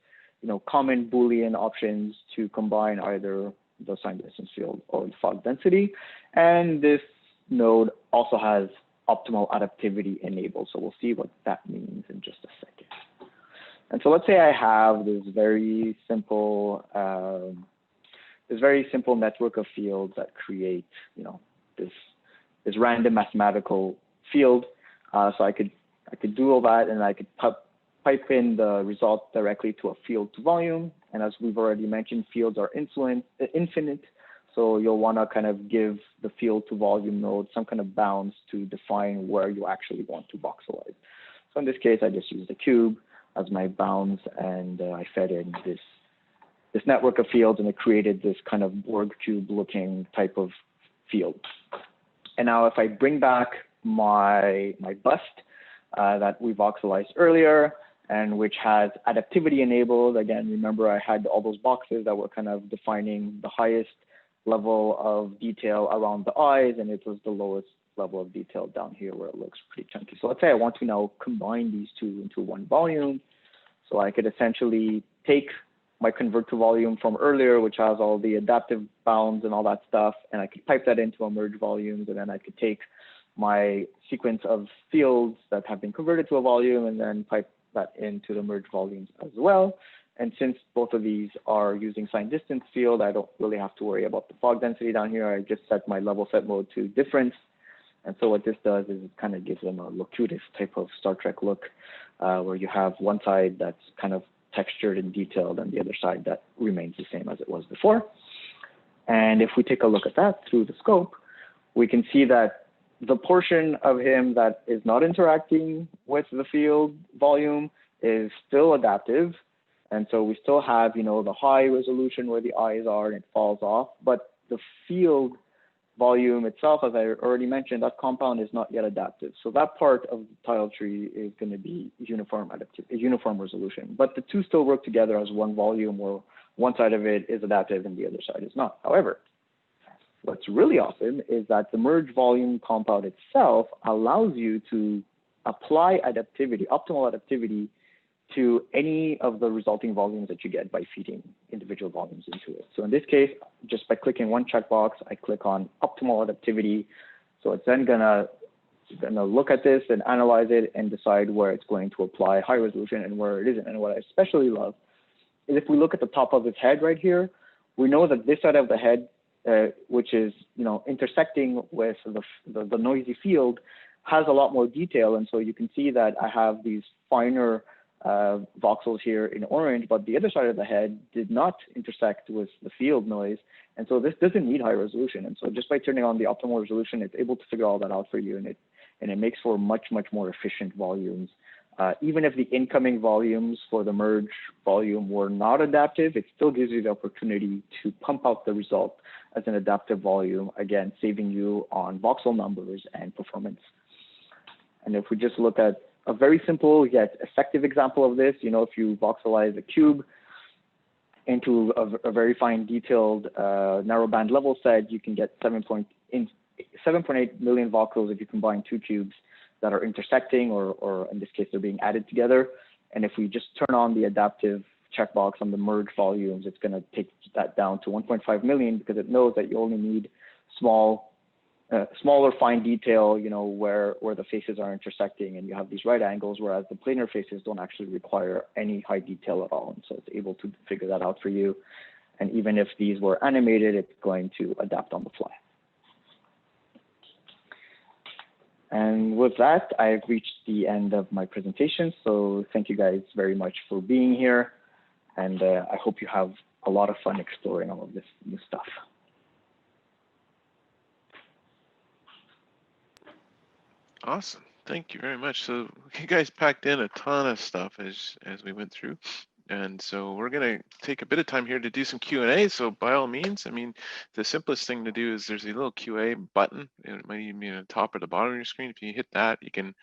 common Boolean options to combine either the sign distance field or the fog density. And this node also has optimal adaptivity enabled. So we'll see what that means in just a second. And so let's say I have this very simple network of fields that create, this random mathematical field. So I could do all that, and I could pipe in the result directly to a field to volume. And as we've already mentioned, fields are infinite. So you'll want to kind of give the field to volume node some kind of bounds to define where you actually want to voxelize. So in this case, I just used a cube as my bounds, and I fed in this network of fields, and it created this kind of Borg cube looking type of field. And now if I bring back my bust that we voxelized earlier, and which has adaptivity enabled. Again, remember I had all those boxes that were kind of defining the highest level of detail around the eyes, and it was the lowest level of detail down here where it looks pretty chunky. So let's say I want to now combine these two into one volume. So I could essentially take my convert to volume from earlier, which has all the adaptive bounds and all that stuff, and I could pipe that into a merge volumes, and then I could take my sequence of fields that have been converted to a volume and then pipe that into the merge volumes as well. And since both of these are using sign distance field, I don't really have to worry about the fog density down here. I just set my level set mode to difference. And so what this does is it kind of gives them a locutus type of Star Trek look, where you have one side that's kind of textured and detailed and the other side that remains the same as it was before. And if we take a look at that through the scope, we can see that the portion of him that is not interacting with the field volume is still adaptive. And so we still have, the high resolution where the eyes are and it falls off, but the field volume itself, as I already mentioned, that compound is not yet adaptive. So that part of the tile tree is going to be uniform resolution, but the two still work together as one volume where one side of it is adaptive and the other side is not. However, what's really awesome is that the merge volume compound itself allows you to apply adaptivity, optimal adaptivity, to any of the resulting volumes that you get by feeding individual volumes into it. So in this case, just by clicking one checkbox, I click on optimal adaptivity. So it's then gonna look at this and analyze it and decide where it's going to apply high resolution and where it isn't. And what I especially love is if we look at the top of his head right here, we know that this side of the head, which is intersecting with the noisy field, has a lot more detail. And so you can see that I have these finer voxels here in orange, but the other side of the head did not intersect with the field noise. And so this doesn't need high resolution. And so just by turning on the optimal resolution, it's able to figure all that out for you. And it makes for much more efficient volumes. Even if the incoming volumes for the merge volume were not adaptive, it still gives you the opportunity to pump out the result as an adaptive volume, again, saving you on voxel numbers and performance. And if we just look at a very simple yet effective example of this, if you voxelize a cube into a very fine detailed narrowband level set, you can get 7.8 million voxels if you combine two cubes that are intersecting, or in this case, they're being added together. And if we just turn on the adaptive checkbox on the merge volumes, it's going to take that down to 1.5 million because it knows that you only need smaller fine detail, where the faces are intersecting and you have these right angles, whereas the planar faces don't actually require any high detail at all. And so it's able to figure that out for you. And even if these were animated, it's going to adapt on the fly. And with that, I've reached the end of my presentation. So thank you guys very much for being here. And I hope you have a lot of fun exploring all of this new stuff. Awesome. Thank you very much. So you guys packed in a ton of stuff as we went through. And so we're going to take a bit of time here to do some Q&A. So by all means, the simplest thing to do is there's a little Q&A button. It might even be on the top or the bottom of your screen. If you hit that, you can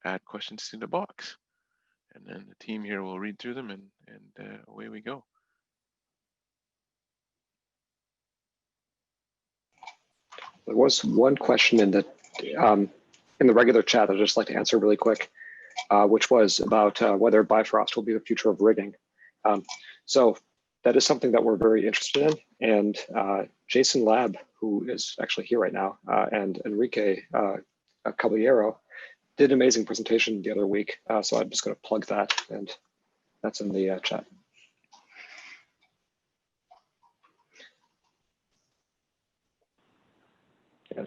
add questions to the box. And then the team here will read through them and away we go. There was one question in the regular chat I'd just like to answer really quick, which was about whether Bifrost will be the future of rigging. So that is something that we're very interested in. And Jason Lab, who is actually here right now, and Enrique Caballero did an amazing presentation the other week. So I'm just going to plug that, and that's in the chat.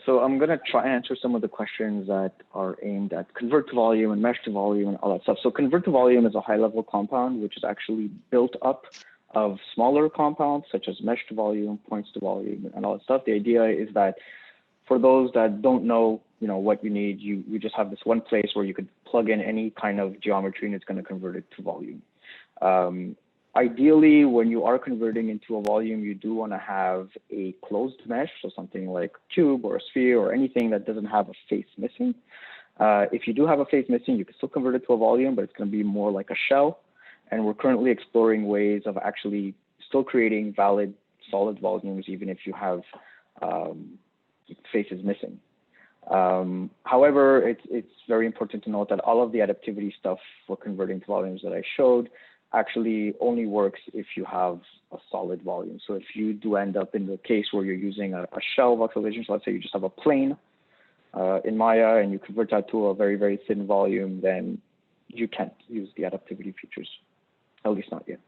So I'm going to try and answer some of the questions that are aimed at convert to volume and mesh to volume and all that stuff. So convert to volume is a high level compound, which is actually built up of smaller compounds, such as mesh to volume, points to volume, and all that stuff. The idea is that for those that don't know, what you need, you just have this one place where you could plug in any kind of geometry and it's going to convert it to volume. Ideally, when you are converting into a volume, you do want to have a closed mesh, so something like a cube or a sphere or anything that doesn't have a face missing. If you do have a face missing, you can still convert it to a volume, but it's going to be more like a shell. And we're currently exploring ways of actually still creating valid solid volumes, even if you have faces missing. However, it's very important to note that all of the adaptivity stuff for converting to volumes that I showed actually only works if you have a solid volume. So if you do end up in the case where you're using a shell voxelization, so let's say you just have a plane in Maya and you convert that to a very, very thin volume, then you can't use the adaptivity features, at least not yet.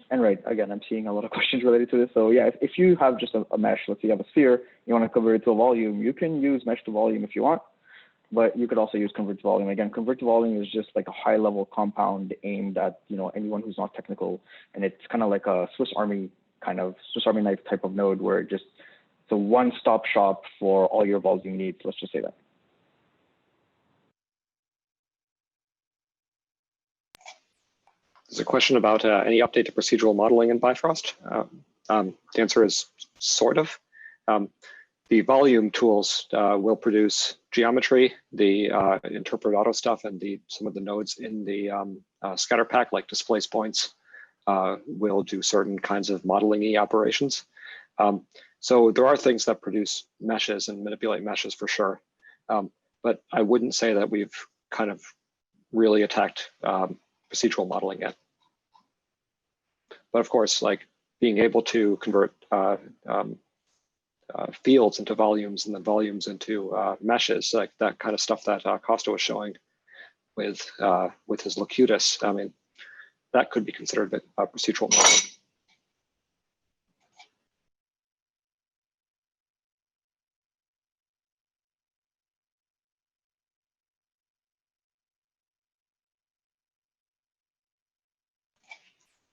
And right, again, I'm seeing a lot of questions related to this. So yeah, if you have just a mesh, let's say you have a sphere, you want to convert it to a volume, you can use mesh to volume if you want, but you could also use convert to volume. Again, convert to volume is just like a high level compound aimed at, you know, anyone who's not technical. And it's kind of like a Swiss Army knife type of node where it's a one-stop shop for all your volume needs. Let's just say that. There's a question about any update to procedural modeling in Bifrost. The answer is sort of. The volume tools will produce geometry, the interpret auto stuff, and some of the nodes in the scatter pack, like displace points, will do certain kinds of modeling-y operations. So there are things that produce meshes and manipulate meshes for sure. But I wouldn't say that we've kind of really attacked procedural modeling yet. But of course, like being able to convert fields into volumes and then volumes into meshes, like that kind of stuff that Costa was showing with his Locutus, I mean, that could be considered a procedural modeling.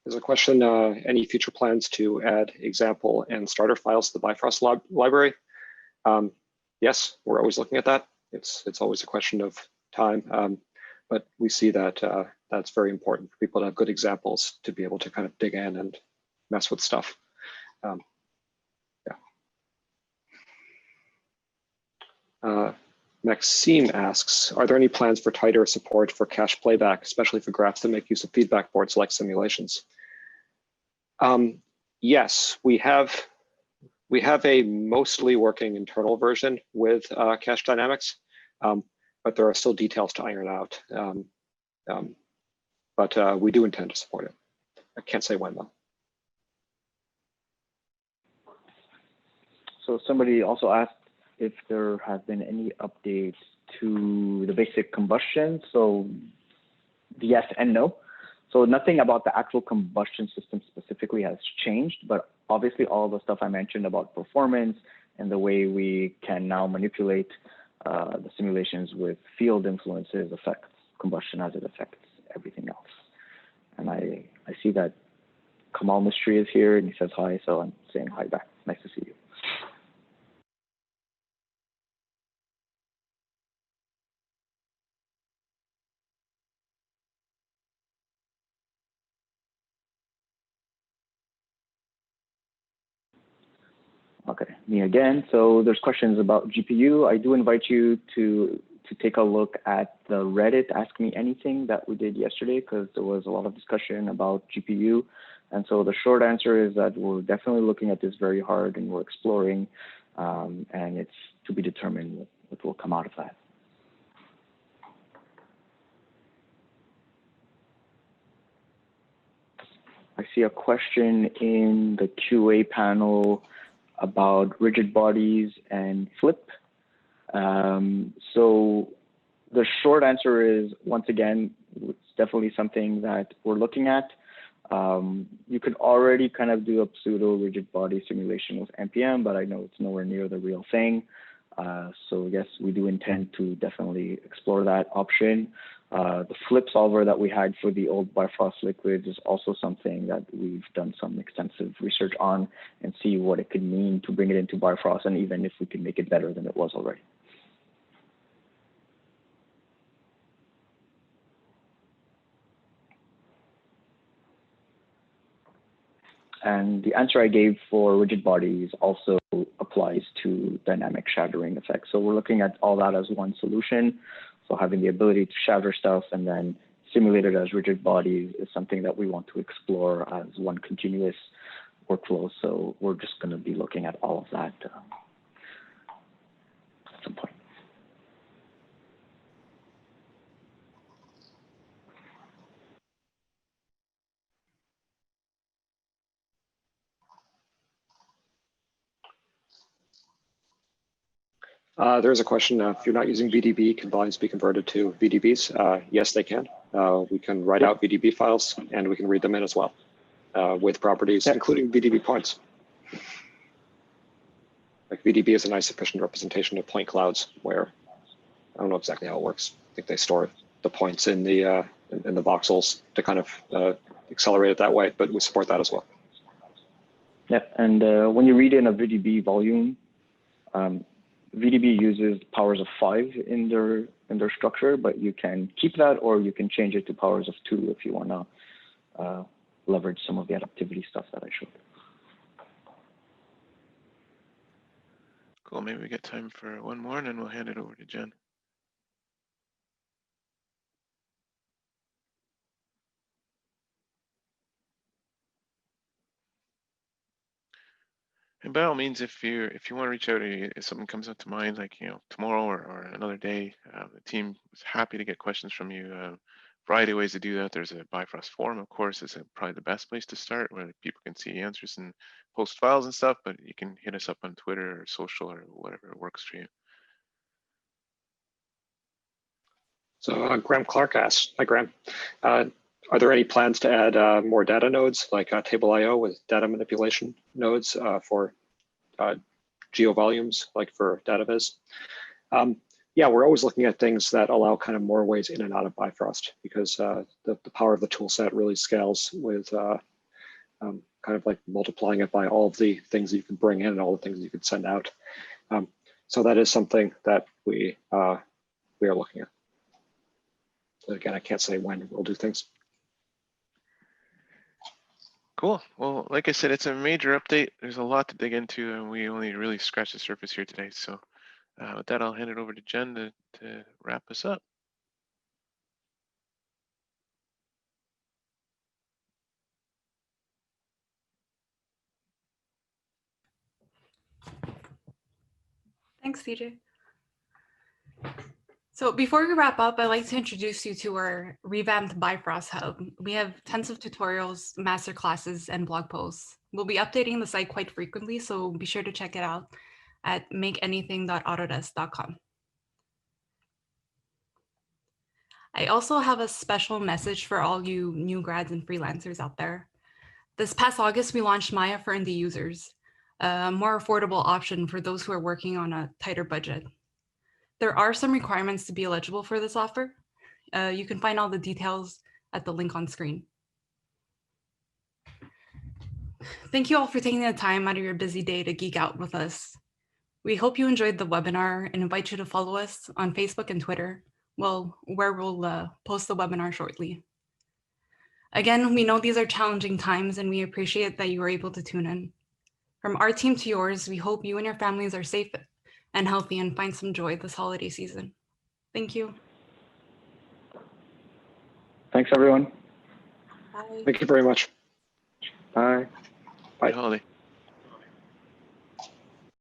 There's a question, any future plans to add example and starter files to the Bifrost library? Yes, we're always looking at that. It's always a question of time, but we see that that's very important for people to have good examples to be able to kind of dig in and mess with stuff. Yeah. Maxime asks, are there any plans for tighter support for cache playback, especially for graphs that make use of feedback boards like simulations? Yes, we have a mostly working internal version with cache dynamics, but there are still details to iron out. But we do intend to support it. I can't say when though. So somebody also asked if there have been any updates to the basic combustion. So yes and no. So nothing about the actual combustion system specifically has changed, but obviously all the stuff I mentioned about performance and the way we can now manipulate the simulations with field influences affects combustion as it affects everything else. And I see that Kamal Mystery is here and he says hi, so I'm saying hi back. Nice to see you. Okay, me again. So there's questions about GPU. I do invite you to take a look at the Reddit Ask Me Anything that we did yesterday, because there was a lot of discussion about GPU. And so the short answer is that we're definitely looking at this very hard and we're exploring, and it's to be determined what will come out of that. I see a question in the QA panel about rigid bodies and flip. So the short answer is, once again, it's definitely something that we're looking at. You could already kind of do a pseudo rigid body simulation with NPM, but I know it's nowhere near the real thing. So yes, we do intend to definitely explore that option. The flip solver that we had for the old Bifrost liquids is also something that we've done some extensive research on and see what it could mean to bring it into Bifrost, and even if we can make it better than it was already. And the answer I gave for rigid bodies also applies to dynamic shattering effects. So we're looking at all that as one solution. So having the ability to shatter stuff and then simulate it as rigid bodies is something that we want to explore as one continuous workflow. So we're just going to be looking at all of that at some point. There's a question, if you're not using VDB, can volumes be converted to VDBs? Yes, they can. We can write out VDB files and we can read them in as well with properties, including VDB points. Like VDB is a nice efficient representation of point clouds where, I don't know exactly how it works. I think they store the points in the voxels to kind of accelerate it that way, but we support that as well. Yeah, and when you read in a VDB volume, VDB uses powers of 5 in their structure, but you can keep that or you can change it to powers of 2 if you want to leverage some of the adaptivity stuff that I showed. Cool. Maybe we get time for one more, and then we'll hand it over to Jen. And by all means, if you want to reach out, if something comes up to mind, like tomorrow or another day, the team is happy to get questions from you. Variety of ways to do that. There's a Bifrost forum, of course, is probably the best place to start, where people can see answers and post files and stuff. But you can hit us up on Twitter or social or whatever works for you. So Graham Clark asks, hi Graham, are there any plans to add more data nodes like table IO with data manipulation nodes for geovolumes, like for data viz? Yeah, we're always looking at things that allow kind of more ways in and out of Bifrost, because the power of the tool set really scales with kind of like multiplying it by all of the things that you can bring in and all the things you can send out. So that is something that we are looking at. But again, I can't say when we'll do things. Cool. Well, like I said, it's a major update. There's a lot to dig into, and we only really scratched the surface here today. So with that, I'll hand it over to Jen to wrap us up. Thanks, CJ. So before we wrap up, I'd like to introduce you to our revamped Bifrost Hub. We have tons of tutorials, master classes, and blog posts. We'll be updating the site quite frequently, so be sure to check it out at makeanything.autodesk.com. I also have a special message for all you new grads and freelancers out there. This past August, we launched Maya for indie users, a more affordable option for those who are working on a tighter budget. There are some requirements to be eligible for this offer. You can find all the details at the link on screen. Thank you all for taking the time out of your busy day to geek out with us. We hope you enjoyed the webinar and invite you to follow us on Facebook and Twitter, where we'll post the webinar shortly. Again, we know these are challenging times and we appreciate that you were able to tune in. From our team to yours, we hope you and your families are safe and healthy and find some joy this holiday season. Thank you. Thanks, everyone. Bye. Thank you very much. Bye. Bye. Happy holiday.